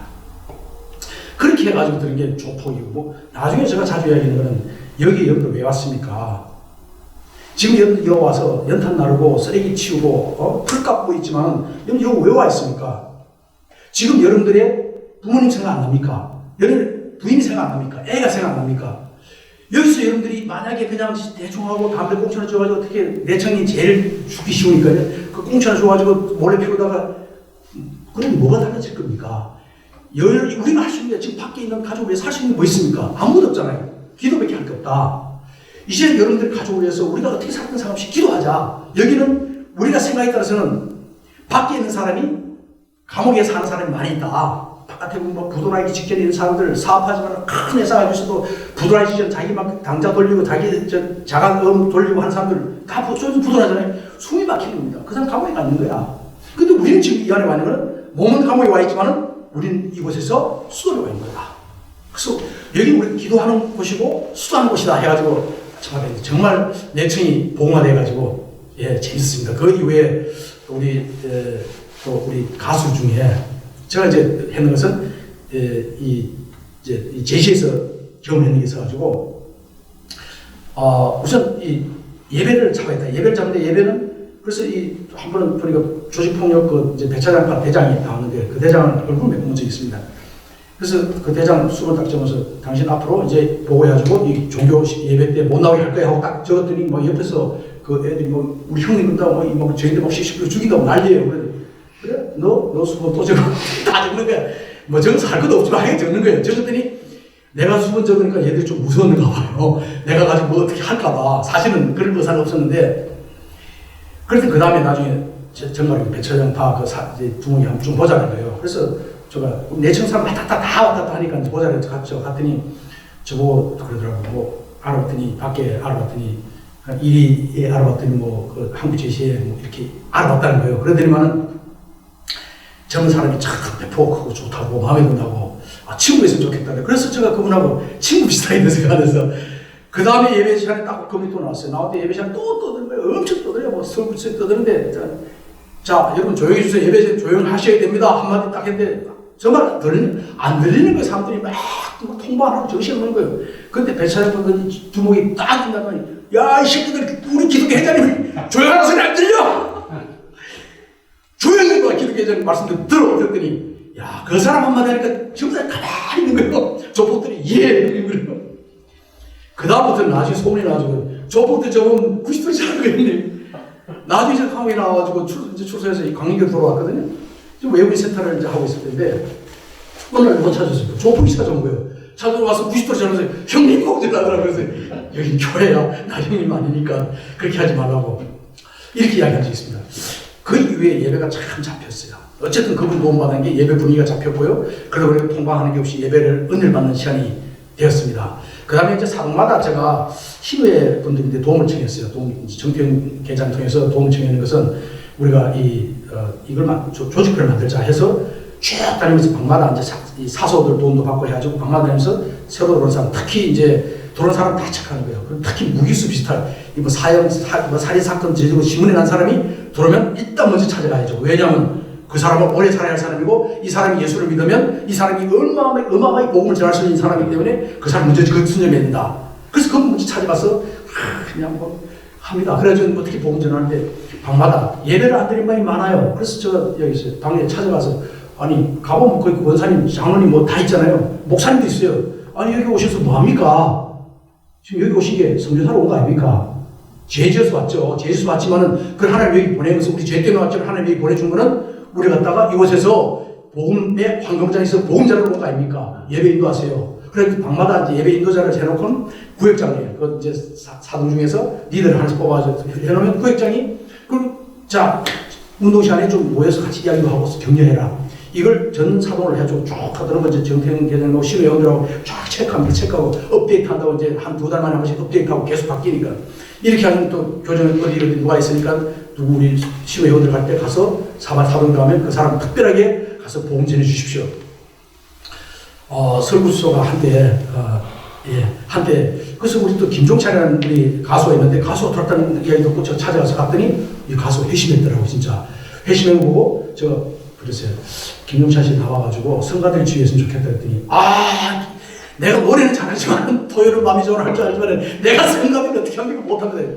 그렇게 해가지고 들은 게 조폭이고 나중에 제가 자주 이야기하는 거는 여러분들 왜 왔습니까? 지금 여러분들 여기 와서 연탄 나르고 쓰레기 치우고 풀 깎고 있지만 여러분 여기 왜 와 있습니까? 지금 여러분들의 부모님 생각 안 납니까? 여러분 부인이 생각 안 납니까? 애가 생각 안 납니까? 여기서 여러분들이 만약에 그냥 대충 하고 담배 꽁초나 줘가지고 어떻게 내청이 제일 죽기 쉬우니까요. 그 꽁초나 줘가지고 몰래 피우다가 그럼 뭐가 달라질 겁니까? 우리가 할 수 있는 게 지금 밖에 있는 가족 위해 살 수 있는 게 뭐 있습니까? 아무것도 없잖아요. 기도밖에 할 게 없다. 이제 여러분들 가족을 위해서 우리가 어떻게 살든 상관없이 기도하자. 여기는 우리가 생각에 따라서는 밖에 있는 사람이 감옥에 사는 사람이 많이 있다. 바깥에 뭐 부도나기 직전에 있는 사람들 사업하지만 큰 회사 가지고서도 부도나기 직전 자기 막 당자 돌리고 자기 자간 돌리고 하는 사람들 다 부도나잖아요. 숨이 막히는 겁니다. 그 사람 감옥에 가 있는 거야. 근데 우리는 지금 이 안에 와 있는 거는 몸은 감옥에 와 있지만은 우리는 이곳에서 수도에 와 있는 거다. 그래서 여기 우리 기도하는 곳이고 수도하는 곳이다 해가지고 정말 내층이 봉화돼가지고 예 재밌습니다. 그 이후에 또 우리 가수 중에 제가 이제 했는 것은 이 제시에서 경험했는 게 있어가지고 우선 이 예배를 잡아야 돼. 예배를 잡는데 예배는 그래서 한 번은 보니까 조직폭력 이제 배차장파 대장이 나왔는데 그 대장을 얼굴 맺은 적이 있습니다. 그래서 그 대장 수를 딱 적어서 당신 앞으로 이제 보고해가지고 이 종교 예배 때 못 나오게 할 거야 하고 딱 적었더니 뭐 옆에서 그 애들이 뭐 우리 형님 다 뭐 저희들 막 시시고 죽인다고 난리예요. 그래 너 수건 또 적어 다 적는 거야. 뭐 적어서 할 것도 없지만 하게 적는 거예요. 적었더니 내가 수건 적으니까 얘들이 좀 무서웠는가 봐요. 내가 가지고 뭐 어떻게 할까 봐. 사실은 그런 의사는 없었는데 그래서 그 다음에 나중에 정말 배처장파 그 두목이 한번 좀 보자는 거예요. 그래서 제가 내청 사람 다 왔다 갔다 하니까 보자를 갔더니 저보고 그러더라고. 뭐 알아봤더니 밖에 알아봤더니 일이 알아봤더니 뭐 그 한국 제시에 뭐 이렇게 알아봤다는 거예요. 그러더니만은 젊은 사람이 참 배포하고 좋다고 마음에 든다고 친구가 있으면 좋겠다. 그래서 제가 그분하고 친구 비슷하게 생각해서 그 다음에 예배 시간에 딱 그분이 또 나왔어요. 나왔는데 예배 시간에 또 떠드는 거예요. 엄청 떠들어요. 뭐 설국수에 떠드는데 자 여러분 조용히 해주세요. 예배 시간에 조용하셔야 됩니다. 한마디 딱 했는데 정말 안 들리는 거예요. 사람들이 막 통보 안 하고 정신없는 거예요. 근데 배차장분 두목이 딱 끝나더니 야 이 새끼들 우리 기독교 회장님이 조용한 소리 안 들려! 조용히 봐 기독교 회장님 말씀들 들어! 그랬더니 야 그 사람 한마디 하니까 전부 다 가만히 있는 거예요. 조폭들이 예! 이러는 거예요. 그 다음부터는 나중에 소문이 나가지고 조폭들 저분 90도씩 하는 거예요. 나중에 제가 강원에 나와가지고 출소해서 강릉교로 돌아왔거든요. 지금 외국인 센터를 이제 하고 있을 텐데 어느 날 누가 찾아줬어요. 조폭이 찾아온 거예요. 찾아와서 90도를 하면서 형님 먹으라더라고요. 그래서 여기 교회야. 나 형님 아니니까 그렇게 하지 말라고 이렇게 이야기한 적이 있습니다. 그 이후에 예배가 참 잡혔어요. 어쨌든 그분 도움받은 게 예배 분위기가 잡혔고요. 그러다 보니까 통방하는 게 없이 예배를 은혜를 받는 시간이 되었습니다. 그 다음에 이제 사동마다 제가 희노회 분들인데 도움을 청했어요. 정태현 계장 통해서 도움을 청하는 것은 우리가 이걸 조직표를 만들자 해서 쭉 다니면서 방마다 이제 사소들 도움도 받고 해가지고 방마다 다니면서 새로 들어온 사람, 특히 이제 들어온 사람 다 체크하는 거예요. 특히 무기수 비슷한 뭐 살인 사건 제대로 신문에 난 사람이 들어오면 일단 먼저 찾아가야죠. 왜냐하면 그 사람은 오래 살아야 할 사람이고 이 사람이 예수를 믿으면 이 사람이 어마어마하게 복음을 전할 수 있는 사람이기 때문에 그 사람 먼저 그 순념해야 된다. 그래서 그분 먼저 찾아가서 그냥 뭐 합니다. 그래가지고 어떻게 복음 전하는데 방마다 예배를 안 드린 분이 많아요. 그래서 제가 여기서 당연히 찾아가서 아니 가보면 거기 원사님, 장로님 뭐 다 있잖아요. 목사님도 있어요. 아니 여기 오셔서 뭐합니까? 지금 여기 오신 게 선교사로 온 거 아닙니까? 죄 지어서 왔죠. 죄 지어서 왔지만은 그 하나님 여기 보내면서 우리 죄 때문에 왔지만 하나님 여기 보내준 거는 우리 갔다가 이곳에서 복음의 황금장에서 복음자를 온 거 아닙니까? 예배 인도하세요. 그래서 방마다 이제 예배 인도자를 해놓고는 구역장이에요. 그 이제 사동 중에서 리더를 하나씩 뽑아서 해놓으면 구역장이 그럼 자 운동 시간에 좀 모여서 같이 이야기도 하고 격려해라. 이걸 전 사동을 해주고 쭉 하더라고 이제 정태영 계장하고 신의원들하고 쫙 체크하고 업데이트 한다고 이제 한 두 달 만에 한 번씩 업데이트하고 계속 바뀌니까 이렇게 하면 또 교정 어디 누가 있으니까 누구 우리 신의원들 갈 때 가서 사동 가면 그 사람 특별하게 가서 보험 전해 주십시오. 설구수소가 한때 그래서 우리 또 김종찬이라는 우리 가수가 있는데 가수가 들었다는 이야기 듣고 저 찾아가서 갔더니 이 가수 회심했더라고 진짜. 회심한 거 보고 제가 그랬어요. 김종찬 씨 나와가지고 성가대를 지휘했으면 좋겠다 했더니 내가 노래는 잘하지만 토요일은 밤이 좋은 할 줄 알지만 내가 성가대를 어떻게 합니까? 못합니다.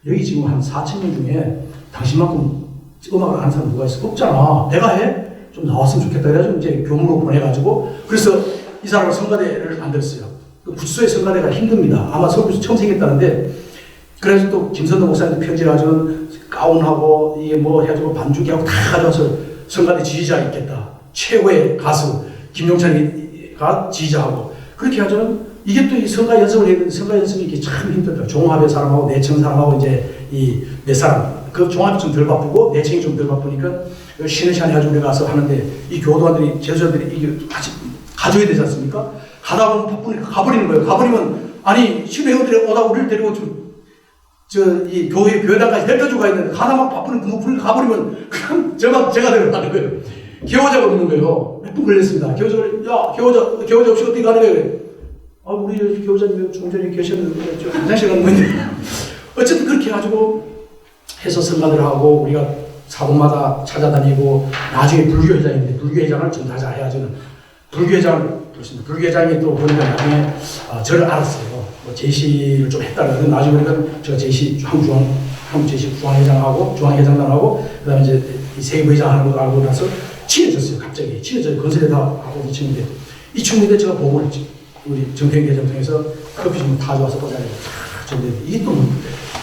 여기 지금 한 4,000명 중에 당신만큼 음악을 하는 사람 누가 있어? 없잖아. 내가 해? 좀 나왔으면 좋겠다. 그래가지고 이제 교무로 보내가지고 그래서 이 사람을 성가대를 만들었어요. 그 구치소의 성가대가 힘듭니다. 아마 서울에서 처음 생겼다는데 그래서 또 김선도 목사님도 편지를 가지고 가운하고 이게 뭐 해가지고 반죽이하고 다 가져와서 성가대 지휘자 있겠다. 최고의 가수 김용찬이가 지휘자하고 그렇게 하자면 이게 또 이 성가 연습을 해야 되는데 성가 연습이 이게 참 힘들더라고요. 종합의 사람하고 내청 사람하고 이제 이 몇 사람 그 종합이 좀 덜 바쁘고 내청이 좀 덜 바쁘니까 쉬는 시간에 가지고 우리 가서 하는데 이 교도관들이 제수자들이 이게 같이 가져야 되지 않습니까? 가다 보면 바쁘니까 가버리는 거예요. 가버리면 아니 신회원들이 오다 우리를 데리고 이 교회당까지 데려다주고 가 있는데 가다 막 바쁘니까 너무 가버리면 그냥 제가 데려가는 거예요. 개호자가 없는 거예요. 몇 분 걸렸습니다. 개호자 없이 어떻게 가는 거예요? 아, 우리 교호자님 조금 전에 계셨는데 저 화장실 간 건데 어쨌든 그렇게 해가지고 해서 성가들하고 우리가 사동마다 찾아다니고 나중에 불교회장인데 불교회장을 전하자 해야지는 불교회장을 부르습니다. 불교회장이 또 보니까 나중에 저를 알았어요. 뭐 제시를 좀 했다는 나중에 보니까 제가 제시 한국 제시 중앙회장단하고 그다음에 이제 세부회장 하는 것도 알고 나서 친해졌어요. 갑자기 친해져요. 건설에 다 하고 이 친구인데 제가 보고 우리 정평 계정 통해서 커피 좀 타줘와서 보자니까 이게 또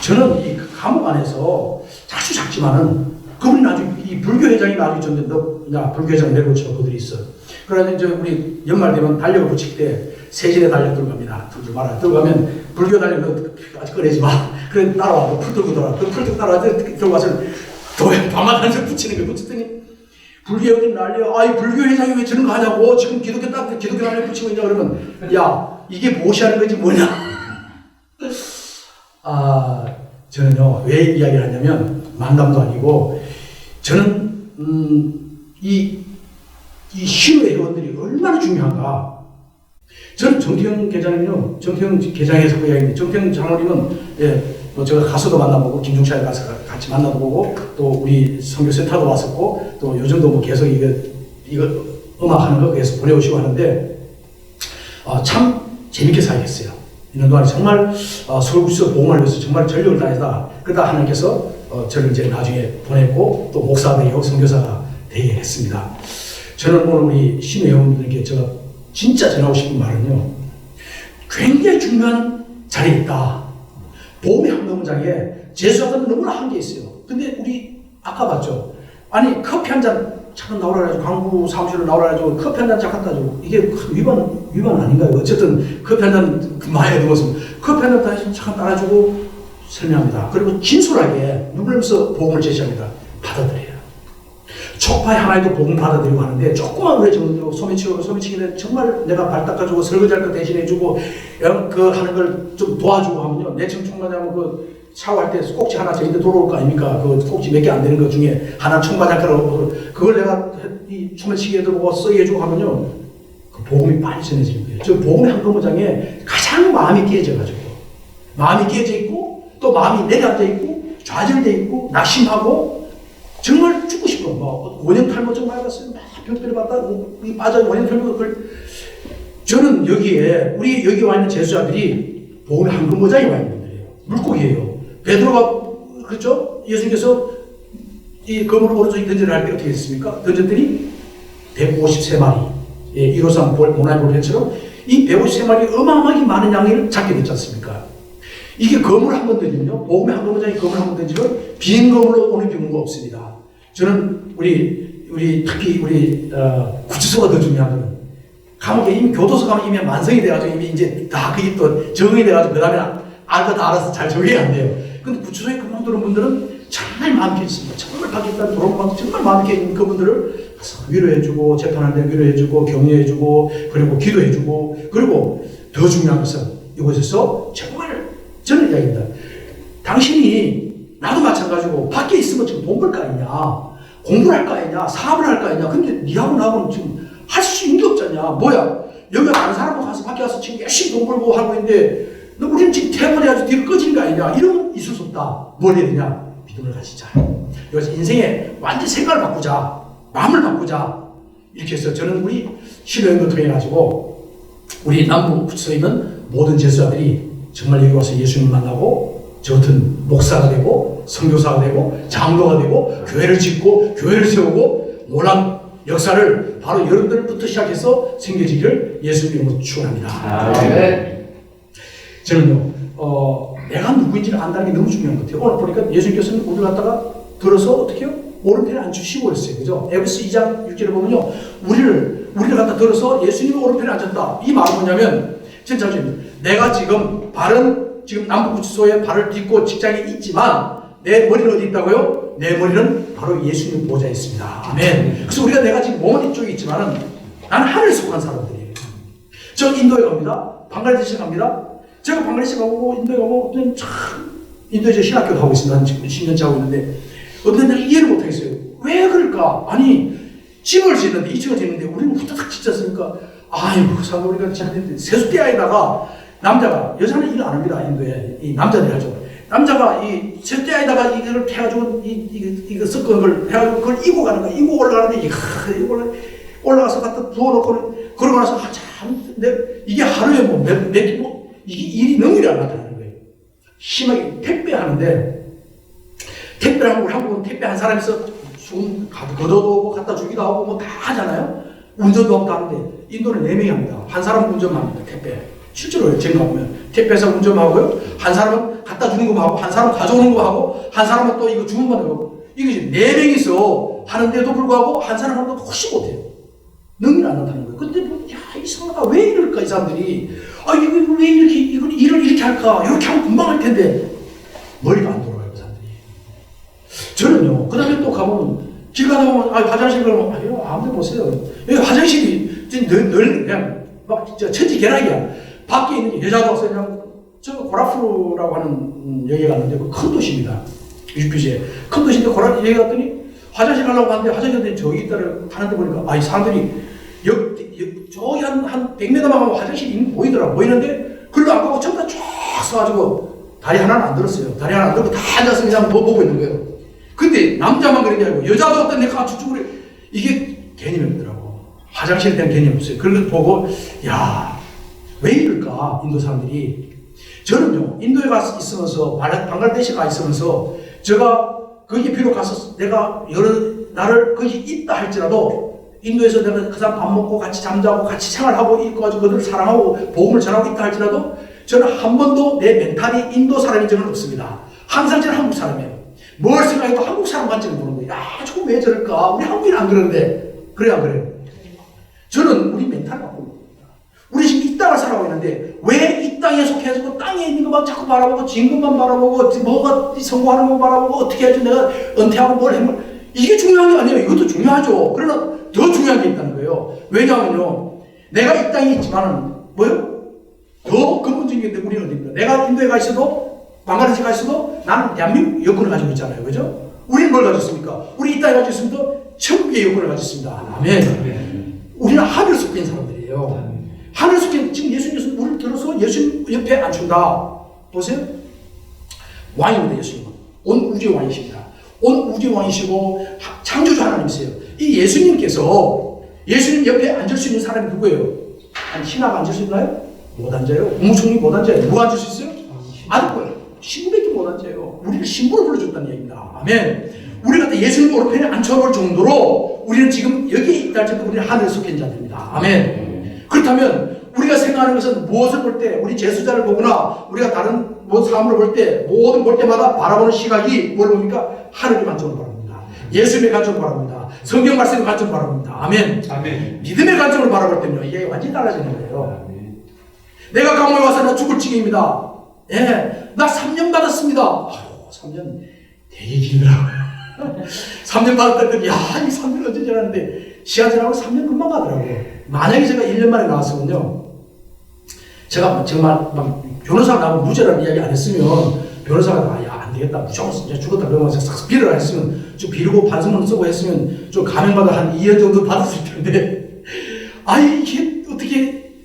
저는 이 감옥 안에서 자주 작지만은 그분이 나중에 이 불교회장이 나중에 전데 너 불교회장 내려오치고 그들이 있어. 그러면 이제 우리 연말 되면 달력을 붙일 때 세진의 달력 들고 갑니다. 들고 말아. 들고 가면 불교 달력 너 아직 꺼내지 마. 그래 따라와. 풀 들고 돌아. 풀 들고 따라와. 들고 와서 도에 밤마다 붙이는 거 붙였더니 불교회장이 난리야. 아이 불교회장이 왜 저런 거 하냐고. 지금 기독교 달력 붙이고 있냐 그러면 야 이게 무엇이 하는 건지 뭐냐. 저는요 왜 이야기를 하냐면 만담도 아니고 저는 이 신의 회원들이 얼마나 중요한가. 저는 정태영 계장님요, 정태영 계장에서 그 이야기인데, 정태영 장로님은, 뭐 제가 가서도 만나보고, 김종차에 가서 같이 만나도 보고, 또 우리 선교센터도 왔었고, 또 요즘도 뭐 계속 이거 음악하는 거 계속 보내오시고 하는데, 참 재밌게 살겠어요. 이런 동안에 정말 서울구치소 보험을 위해서 정말 전력을 다해서, 그러다 하나님께서 저를 이제 나중에 보냈고, 또 목사가 되고 선교사가 되게 했습니다. 저는 오늘 우리 신의 회원들에게 제가 진짜 전하고 싶은 말은요. 굉장히 중요한 자리에 있다. 보험의 한경장에 재수하자면 너무나 한계 있어요. 근데 우리 아까 봤죠. 아니 커피 한 잔 잠깐 나오라 그래가지고 광부 사무실로 나오라 그래가지고 커피 한 잔 잠깐 따지고 이게 위반 아닌가요? 어쨌든 커피 한 잔 많이 얻어먹었으면 커피 한 잔 잠깐 따라주고 설명합니다. 그리고 진솔하게 눈을 보면서 보험을 제시합니다. 받아들여요. 촉파에 하나에도 복음 받아들이고 하는데 조그만 우리 소매치기는 정말 내가 발 닦아주고 설거지할 거 대신해주고 그 하는 걸 좀 도와주고 하면요 내청 총괄하면 그 샤워할 때 꼭지 하나 저인데 돌아올 거 아닙니까? 그 꼭지 몇 개 안 되는 것 중에 하나 총괄할 거라고 그걸 내가 이 소매치기에 들고 써이 해주고 하면요 그 복음이 빨리 전해지는 거예요. 저 복음의 한 거무장에 가장 마음이 깨져가지고 마음이 깨져 있고 또 마음이 내려앉아 있고 좌절돼 있고 낙심하고 정말 죽고 싶어. 뭐, 원형 탈모증 맞았어요. 막 병들이 받다, 빠져, 원형 탈모, 저는 여기에, 우리 여기 와 있는 제수자들이 보험의 한근모장에 와 있는 분들이에요. 물고기예요. 베드로가, 그렇죠? 예수님께서 이 검으로 오른쪽에 던지를 할 때 어떻게 했습니까? 던졌더니 153마리. 153 모나이 볼펜처럼 이 153마리 어마어마하게 많은 양을 잡게 됐지 않습니까? 이게 검을 한 번 던지면요. 보험의 한근모장에 검을 한 번 던지면 빈 검으로 오는 경우가 없습니다. 저는 특히 우리 구치소가 더 중요한 거는 감옥에 이미 교도소 가면 이미 만성이 돼가지고 이미 이제 다 그게 또 적응이 돼가지고 그 다음에 알 거 다 알아서 잘 적응이 안 돼요. 근데 구치소에 그만두는 분들은 정말 마음이 깨졌습니다. 정말 가겠다는 도로만 정말 마음이 깨진 그분들을 위로해주고 재판할 때 위로해주고 격려해주고 그리고 기도해주고 그리고 더 중요한 것은 이곳에서 정말 저는 이야기입니다. 당신이 나도 마찬가지고 밖에 있으면 지금 돈 벌 거 아니냐 공부를 할 거 아니냐 사업을 할 거 아니냐 근데 니하고 나하고는 지금 할 수 있는 게 없잖냐 뭐야 여기 다른 사람하고 가서 밖에 가서 지금 열심히 돈 벌고 하고 있는데 너 우리는 지금 퇴원해가지고 뒤로 꺼지는 거 아니냐 이러면 있을 수 없다 뭘 해야 되냐 믿음을 가지자 여기서 인생에 완전 생각을 바꾸자 마음을 바꾸자 이렇게 해서 저는 우리 신뢰연을 통해 가지고 우리 남부 구치소에 있는 모든 제수자들이 정말 여기 와서 예수님을 만나고 저 같은 목사가 되고 선교사가 되고 장로가 되고 교회를 짓고 교회를 세우고 역사를 바로 여러분들부터 시작해서 생겨지기를 예수님 이름으로 축원합니다. 저는요, 내가 누구인지를 안다는 게 너무 중요한 것 같아요. 오늘 보니까 예수님께서는 우리를 갖다가 들어서 어떻게 해요? 오른편에 앉으시고 그랬어요. 그죠? 에베소 2장 6절에 보면요. 우리를 갖다 들어서 예수님의 오른편에 앉았다. 이 말은 뭐냐면, 진짜 내가 지금 지금 남부구치소에 발을 딛고 직장에 있지만, 내 머리는 어디 있다고요? 내 머리는 바로 예수님 보좌에 있습니다. 아멘. 그래서 내가 지금 몸은 이쪽에 있지만은, 나는 하늘에 속한 사람들이에요. 저 인도에 갑니다. 방글라데시에 갑니다. 제가 방글라데시 가고 인도에 가고 참 인도에 저 신학교도 하고 있습니다. 한 지금 10년째 하고 있는데 어떤 데는 이해를 못하겠어요. 왜 그럴까? 아니 집을 짓는데 2층을 짓는데 우리는 후다닥 짓었으니까 아이고 그 사람 우리가 짓는데 세숫대야에다가 남자가 여자는 일 안 합니다. 인도에 이 남자들이 하죠. 남자가 이 세숫대야에다가 이걸 해가지고 이거 섞은 걸 해가지고 그걸 이고 가는 거야. 이고 올라가는데 이거 올라가서 갖다 부어놓고 그러고 나서 참 이게 하루에 이게 일이 너무 일이 안 나타나는 거예요. 심하게 택배하는데, 택배를 하고, 우리 한국은 택배 한 사람이 있어, 걷어도 오고, 갖다 주기도 하고, 뭐 다 하잖아요? 운전도 하고 다 하는데, 인도는 4명이 합니다. 한 사람은 운전만 합니다, 택배. 실제로 제가 보면, 택배에서 운전하고요, 한 사람은 갖다 주는 거 하고, 한 사람은 가져오는 거 하고, 한 사람은 또 이거 주문만 하고, 이게 4명이서 하는데도 불구하고, 한 사람은 훨씬 못해요. 능률이 안 나타나는 거예요. 근데 뭐, 이상하다. 왜 이럴까, 이 사람들이. 이거 왜 이렇게, 일을 이렇게 할까? 이렇게 하면 금방 할 텐데. 머리가 안 돌아가요, 그 사람들이. 저는요, 그 다음에 또 가보면, 길 가다 보면, 화장실 가면, 아무데나 보세요. 여기 화장실이 늘 그냥 막 천지개락이야. 밖에 있는 게 여자도 없어요. 그냥, 저 고라프라고 하는 여기 갔는데, 그 큰 도시입니다. 유피지에. 큰 도시인데, 여기 갔더니, 화장실 가려고 하는데, 화장실에 저기 있다를 가는데 보니까, 이 사람들이 저기 한 100m만 가면 화장실이 보이더라고. 보이는데, 글로 안 가고 전부 다 쫙 서가지고, 다리 하나는 안 들었어요. 다리 하나 안 들고 다 앉아서 그냥 보고 있는 거예요. 근데 남자만 그런 게 아니고, 여자도 어떤 내가 저쪽으로, 이게 개념이 없더라고. 화장실에 대한 개념이 없어요. 그걸 보고, 왜 이럴까, 인도 사람들이. 저는요, 인도에 있으면서, 방글라데시에 가 있으면서, 제가 거기 비록 가서 내가 나를 거기 있다 할지라도, 인도에서 내가 그 사람 밥 먹고 같이 잠자고 같이 생활하고 있고 가지고 그들을 사랑하고 복음을 전하고 있다 할지라도 저는 한 번도 내 멘탈이 인도 사람인 적은 없습니다. 항상 저는 한국 사람이에요. 뭘 생각해도 한국 사람 관점을 보는 거예요. 저거 왜 저럴까? 우리 한국인 안 그러는데. 그래야 그래요. 저는 우리 멘탈을 바꾸는 겁니다. 우리 지금 이 땅을 살아가고 있는데 왜 이 땅에 속해서 그 땅에 있는 것만 자꾸 바라보고 진급만 바라보고 뭐가 성공하는 거 바라보고 어떻게 해야지 내가 은퇴하고 뭘 해볼 이게 중요한 게 아니에요. 이것도 중요하죠. 그러나 더 중요한 게 있다는 거예요. 왜냐하면요, 내가 이 땅에 있지만은, 더 근본적인 게 우리는 어디입니까? 내가 인도에 가 있어도, 방글라데시에 가 있어도, 나는 대한민국 여권을 가지고 있잖아요. 그죠? 우리는 뭘 가졌습니까? 우리 이 땅에 가지고 있으면 천국의 여권을 가졌습니다. 아멘. 우리는 하늘 속에 사람들이에요. 하늘 속에, 지금 예수님께서 우리를 들어서 예수님 옆에 앉춘다. 보세요. 왕입니다, 예수님은. 온 우주의 왕이십니다. 온 우주의 왕이시고, 창조주 하나님이세요. 이 예수님께서 예수님 옆에 앉을 수 있는 사람이 누구예요? 아니, 신하가 앉을 수 있나요? 못 앉아요. 국무총리 못 앉아요. 누가 앉을 수 있어요? 안 거예요. 신부밖에 못 앉아요. 우리를 신부로 불러줬다는 얘기입니다. 아멘. 우리가 예수님 오른편에 앉혀놓을 정도로 우리는 지금 여기에 있다 할지라도 우리는 하늘에 속해 있는 자들입니다. 아멘. 그렇다면 우리가 생각하는 것은 무엇을 볼 때, 우리 제수자를 보거나 우리가 다른 사물을 볼 때, 모든 볼 때마다 바라보는 시각이 뭘 봅니까? 하늘의 관점을 바랍니다. 예수님의 관점을 바랍니다. 성경 말씀의 관점을 바랍니다. 아멘. 아멘. 믿음의 관점을 바라볼 때는요, 이게 완전히 달라지는 거예요. 아멘. 내가 감옥에 와서 나 죽을 지경입니다. 나 3년 받았습니다. 3년 되게 길더라고요. 3년 받았더니, 이 3년 언제 지났는데, 시간 지나고 3년 금방 가더라고요. 만약에 제가 1년 만에 나왔으면요, 제가 정말 막 변호사가 나오면 무죄라는 이야기 안 했으면, 변호사가 안 되겠다, 무조건 이제 죽었다 그러면 싹 비를 했으면, 좀 비르고 반성문 쓰고 했으면 좀 감형받아 한 2년 정도 받았을 텐데, 이게 어떻게,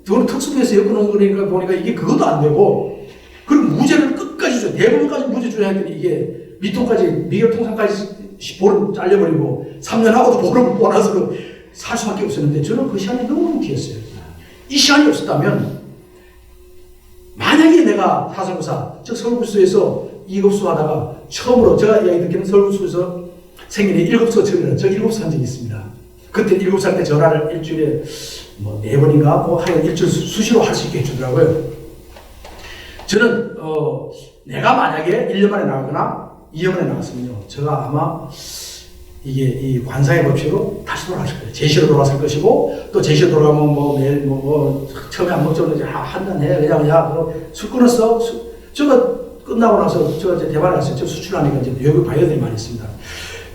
돈 특수부에서 엮어놓은 거니까 보니까 이게 그것도 안 되고, 그리고 무죄를 끝까지 줘. 대부분까지 무죄 줘야 했더니 이게 미통까지, 미결통상까지 보름 잘려버리고, 3년 하고도 보름 보너스로 살 수밖에 없었는데, 저는 그 시간이 너무너무 귀했어요. 이 시간이 없었다면, 만약에 내가 사설구사, 즉 서울구치소에서 2급수 하다가 처음으로 제가 이야기 듣기는 서울구치소에서 생일에 1급수가 처음이라 저 1급수 한 적이 있습니다. 그때 7살 때 전화를 일주일에 뭐 4번인가 뭐 하여간 일주일 수시로 할 수 있게 해주더라고요. 저는 내가 만약에 1년 만에 나가거나 2년 만에 나갔으면요, 제가 아마 이게 이 관상의 법칙으로 다시 돌아갈 거예요. 제시로 돌아갈 것이고, 또 제시로 돌아가면 뭐 매일 처음에 안 먹자고 한잔 해. 그냥 술 끊었어. 저거 끝나고 나서 저 이제 대만에 갔어요. 저 수출하니까 이제 외국 바이어들이 많이 있습니다.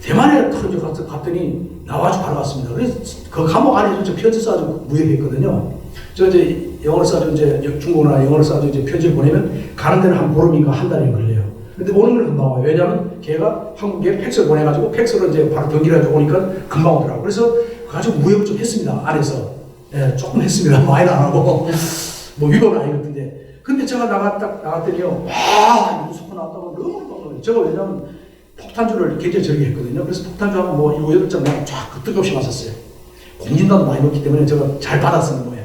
대만에 가서 갔더니 나와가지고 바로 왔습니다. 그래서 그 감옥 안에 저 편지 써가지고 무역했거든요. 저 이제 영어를 써가지고 이제 중국어나 영어를 써가지고 이제 편지를 보내면 가는 데는 한 보름인가 한 달이 걸려요. 근데 오는 건 금방 와요. 왜냐하면 걔가 한국에 팩스를 보내가지고 팩스로 이제 바로 경기를 오니까 금방 오더라고요. 그래서 가지고 무역을 좀 했습니다. 안에서. 예, 조금 했습니다. 많이는 안 하고. 뭐 위법은 아니거든요. 근데 제가 나갔더니요. 와, 이거 속고 나왔다고 너무 놀라요. 제가 왜냐면 폭탄주를 굉장히 절개했거든요. 그래서 폭탄주하고 뭐 7, 8장 내가 쫙 끝없이 맞았어요. 공진단도 많이 먹기 때문에 제가 잘 받았었는 거예요.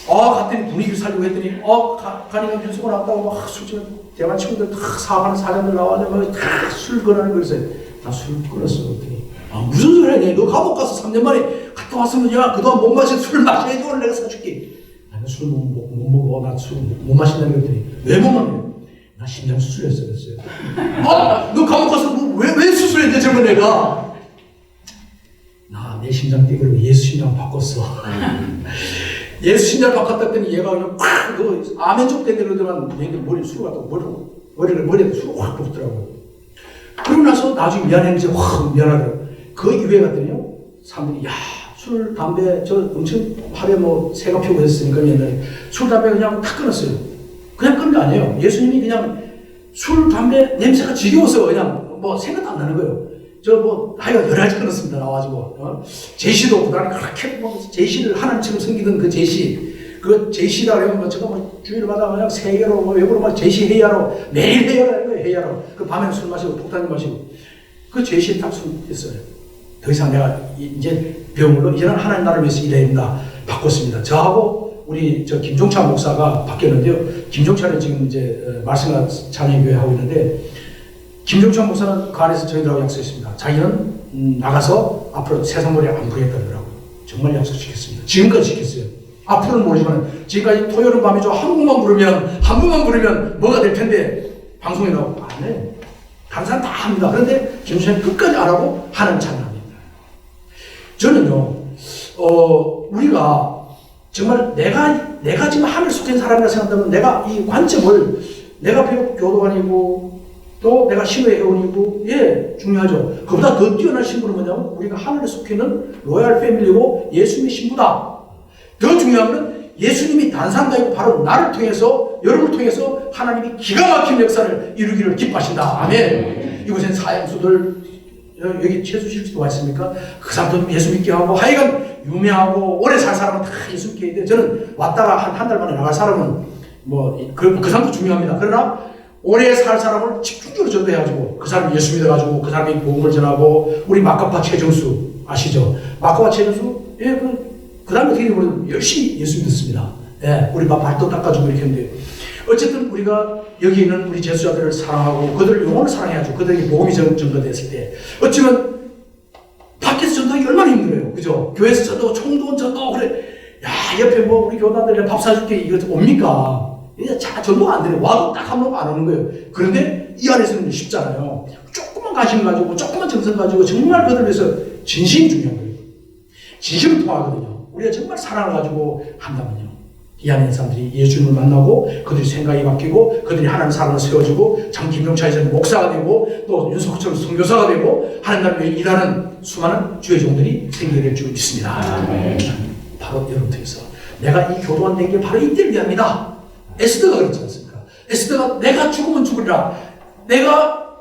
갔더니 분위기를 살리고 했더니, 가니까 윤수가 나왔다고 막 술집에 대만 친구들 다 사업하는 사장들 나와가지고 다 술 권하는 거 있어요. 나 술 끊었어. 그랬더니, 무슨 소리야? 너 감옥 가서 3년 만에 갔다 왔으면, 야, 그동안 못 마신 술 마셔야지. 오늘 내가 사줄게. 나 술 못 먹어. 나 술 못 마신다는 그랬더니, 왜 못 먹냐? 나 심장 수술했어. 그랬어요. 너 감옥 가서 왜 수술했냐, 젊은 애가? 내 심장 뛰고 예수 심장 바꿨어. 예수 신자를 바꿨다 했더니 얘가 그냥 너 아멘 쪽 때문에 그러더만 얘한테 머리에 술을 갖다가 머리에 술을 확 붓더라고요. 그러고 나서 나중에 미안했는지 확 미안하더라고요. 그 이후에 갔더니요, 사람들이, 야, 술, 담배, 저 엄청 하루에 뭐 새가 피우고 했으니까 옛날에 술, 담배 그냥 다 끊었어요. 그냥 끊은 거 아니에요. 예수님이 그냥 술, 담배 냄새가 지겨워서 그냥 뭐 생각도 안 나는 거예요. 하여간 여러 가지 끊었습니다. 나와가지고. 제시도 나는 그렇게 제시를 하나님처럼 섬기던 그 제시. 그 제시라 그러면 제가 주일마다 그냥 세계로, 외부로 막 제시 회의하러, 매일 회의하러 하는 거예요. 회의하러. 그 밤에는 술 마시고, 폭탄 마시고. 그 제시에 딱 술했어요. 더 이상 내가 이제 병으로, 이제는 하나님 나라를 위해서 일해야 된다. 바꿨습니다. 저하고 우리 김종찬 목사가 바뀌었는데요. 김종찬은 지금 이제 말씀과 찬양교회 하고 있는데, 김종찬 목사는 그 안에서 저희들하고 약속했습니다. 자기는 나가서 앞으로 세상 머리에 안 부르겠다더라고요. 정말 약속시켰습니다. 지금까지 지켰어요. 앞으로는 모르지만 지금까지 토요일은 밤이죠. 한 번만 부르면 뭐가 될 텐데 방송에 나오고 안 해. 다른 사람 다 합니다. 그런데 김종찬이 끝까지 안 하고 하는 찬양합니다. 저는요, 우리가 정말 내가 지금 하늘 속한 사람이라 생각한다면 내가 이 관점을 내가 배우 교도관이고 또 내가 신의 회원이고, 예, 중요하죠. 그보다 더 뛰어난 신부는 뭐냐면 우리가 하늘에 속해 있는 로얄 패밀리고 예수님의 신부다. 더 중요한 건 예수님이 단상가이고 바로 나를 통해서, 여러분을 통해서 하나님이 기가 막힌 역사를 이루기를 기뻐하신다. 아멘. 이곳엔 사형수들, 여기 최수실 씨도 와 있습니까? 그 사람도 예수 믿게 하고, 하여간 유명하고 오래 살 사람은 다 예수 믿게 했는데, 저는 왔다가 한 달 만에 나갈 사람은 그 사람도 중요합니다. 그러나 오래 살 사람을 집중적으로 전도해가지고 그 사람이 예수 믿어가지고 그 사람이 복음을 전하고, 우리 마카파 최정수 아시죠? 마카파 최정수, 예, 그 다음에 어떻게 보면 열심히 예수 믿었습니다. 예, 우리 발도 닦아주고 이렇게 했는데, 어쨌든 우리가 여기 있는 우리 제수자들을 사랑하고 그들 영혼을 사랑해야죠. 그들에게 복음이 전도됐을 때 어쩌면 밖에서 전도하기 얼마나 힘들어요. 그죠? 교회에서 전도, 총동 전도, 그래. 야, 옆에 우리 교단들 밥 사줄게, 이거 옵니까? 이제 전도가 안 되네. 와도 딱 한 번 안 오는 거예요. 그런데 이 안에서는 쉽잖아요. 조금만 관심 가지고, 조금만 정성 가지고, 정말 그들을 위해서 진심이 중요한 거예요. 진심을 통하거든요. 우리가 정말 사랑을 가지고 한다면요. 이 안에 있는 사람들이 예수님을 만나고, 그들이 생각이 바뀌고, 그들이 하나님 사랑을 세워주고, 장 김용차에서는 목사가 되고, 또 윤석철처럼 선교사가 되고, 하나님 나라를 위해 일하는 수많은 주의 종들이 생기게 될 줄 믿습니다. 바로 여러분 통해서 내가 이 교도관 된 게 바로 이때를 위함이다. 에스더가 그렇지 않습니까? 에스더가 내가 죽으면 죽으리라. 내가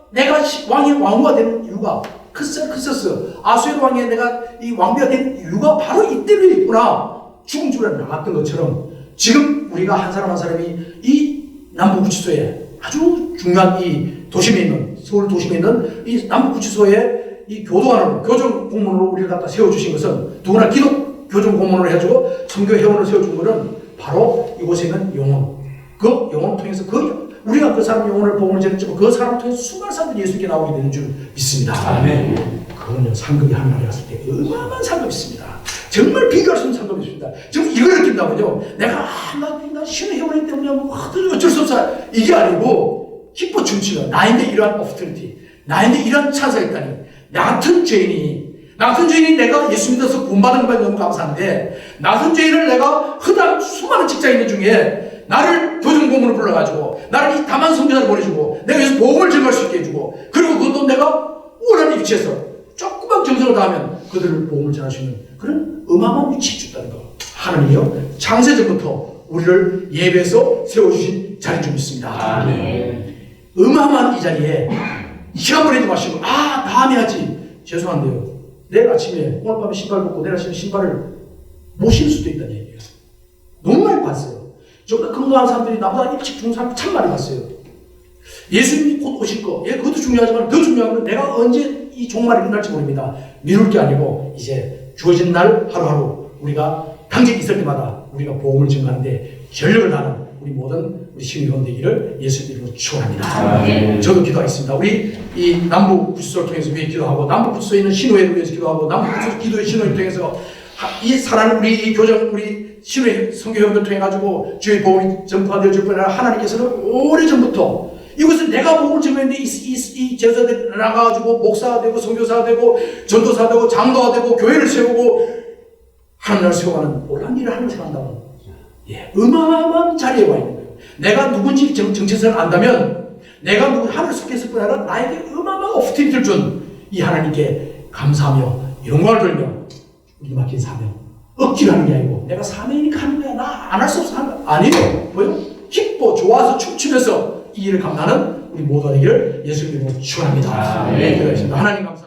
왕후가 된 이유가 크세스 아수에르 왕의 내가 이 왕비가 된 이유가 바로 이때로 있구나. 죽음줄에 나갔던 것처럼 지금 우리가 한 사람 한 사람이 이 남부구치소에 아주 중요한 이 도심에 있는, 서울 도심에 있는 이 남부구치소에 이 교도관으로, 교정 공무원으로 우리를 갖다 세워주신 것은 누구나 기독 교정 공무원으로 해주고 선교 회원으로 세워준 것은 바로 이곳에 있는 영혼, 그 영혼을 통해서 우리가 그 사람 영혼을 복음을 전했지만 그 사람을 통해서 수많은 사람들이 예수께 나오게 되는 줄 믿습니다. 아멘. 그거는 상급이 하나님에 갔을 때 어마어마한 상급이 있습니다. 정말 비교할 수 없는 상급이 있습니다. 정말 이걸 느낀다고요. 내가 나 신의 회원이기 때문에 뭐 어쩔 수 없어. 이게 아니고 기뻐 춤추는 나인데 이러한 오퍼튜니티, 나인데 이러한 찬사가 있다니. 나 같은 죄인이 내가 예수 믿어서 구원받은 것만 너무 감사한데 나 같은 죄인을 내가 흔한 수많은 직장인들 중에 나를 교정공무로 불러가지고 나를 이 다만 선교사를 보내주고 내가 여기서 복음을 증거할 수 있게 해주고 그리고 그것도 내가 원하는 위치에서 조금만 정성을 다하면 그들을 복음을 전할 수 있는 그런 어마어마한 위치에 줬다는 거. 하나님이요 창세전부터 우리를 예배에서 세워주신 자리인 줄 믿습니다. 아멘. 어마어마한 이 자리에 시간 보내지 마시고 다음에 하지. 죄송한데요. 내일 아침에 오늘 밤에 신발 벗고 내일 아침에 신발을 못 신을 수도 있다는 얘기예요. 너무 많이 봤어요. 좀 더 건강한 사람들이 나보다 일찍 죽는 사람 참 많이 봤어요. 예수님이 곧 오실 거. 그것도 중요하지만 더 중요한 건 내가 언제 이 종말이 일어날지 모릅니다. 미룰 게 아니고 이제 주어진 날 하루하루 우리가 당직 있을 때마다 우리가 복음을 증거하는데 전력을 다하는 우리 모든 우리 시민회원 되기를 예수 이름으로 축원합니다. 저도 기도하겠습니다. 우리 이 남부 구치소를 통해서 위해 기도하고 남부 구치소에 있는 신호회를 위해서 기도하고 남부 구치소 기도의 신호를 통해서 이 사랑하는 우리 이 교정 우리 신호회 선교회원들 통해 가지고 주의 복음이 전파되어질 뿐 아니라 하나님께서는 오래전부터 이것은 내가 복음을 증거했는데 이 제자들 나가가지고 목사가 되고 선교사가 되고 전도사가 되고 장로가 되고 교회를 세우고 하나님을 세워가는 놀라운 일을 하는 생각한다면 어마어마한 자리에 와 있는 거예요. 내가 누군지 정체성을 안다면 내가 누구 하나님을 속했을 뿐 아니라 나에게 어마어마한 오프티를 준 이 하나님께 감사하며 영광을 돌며 우리 맡긴 사명 억지로 하는 게 아니고 내가 사명이니까 하는 거야. 나 안 할 수 없어 하는 거 아니에요. 뭐요? 기뻐 좋아서 춤추면서 이 일을 감당하는 우리 모두가 되기를 예수 이름으로 축원합니다. 네, 하나님 감사.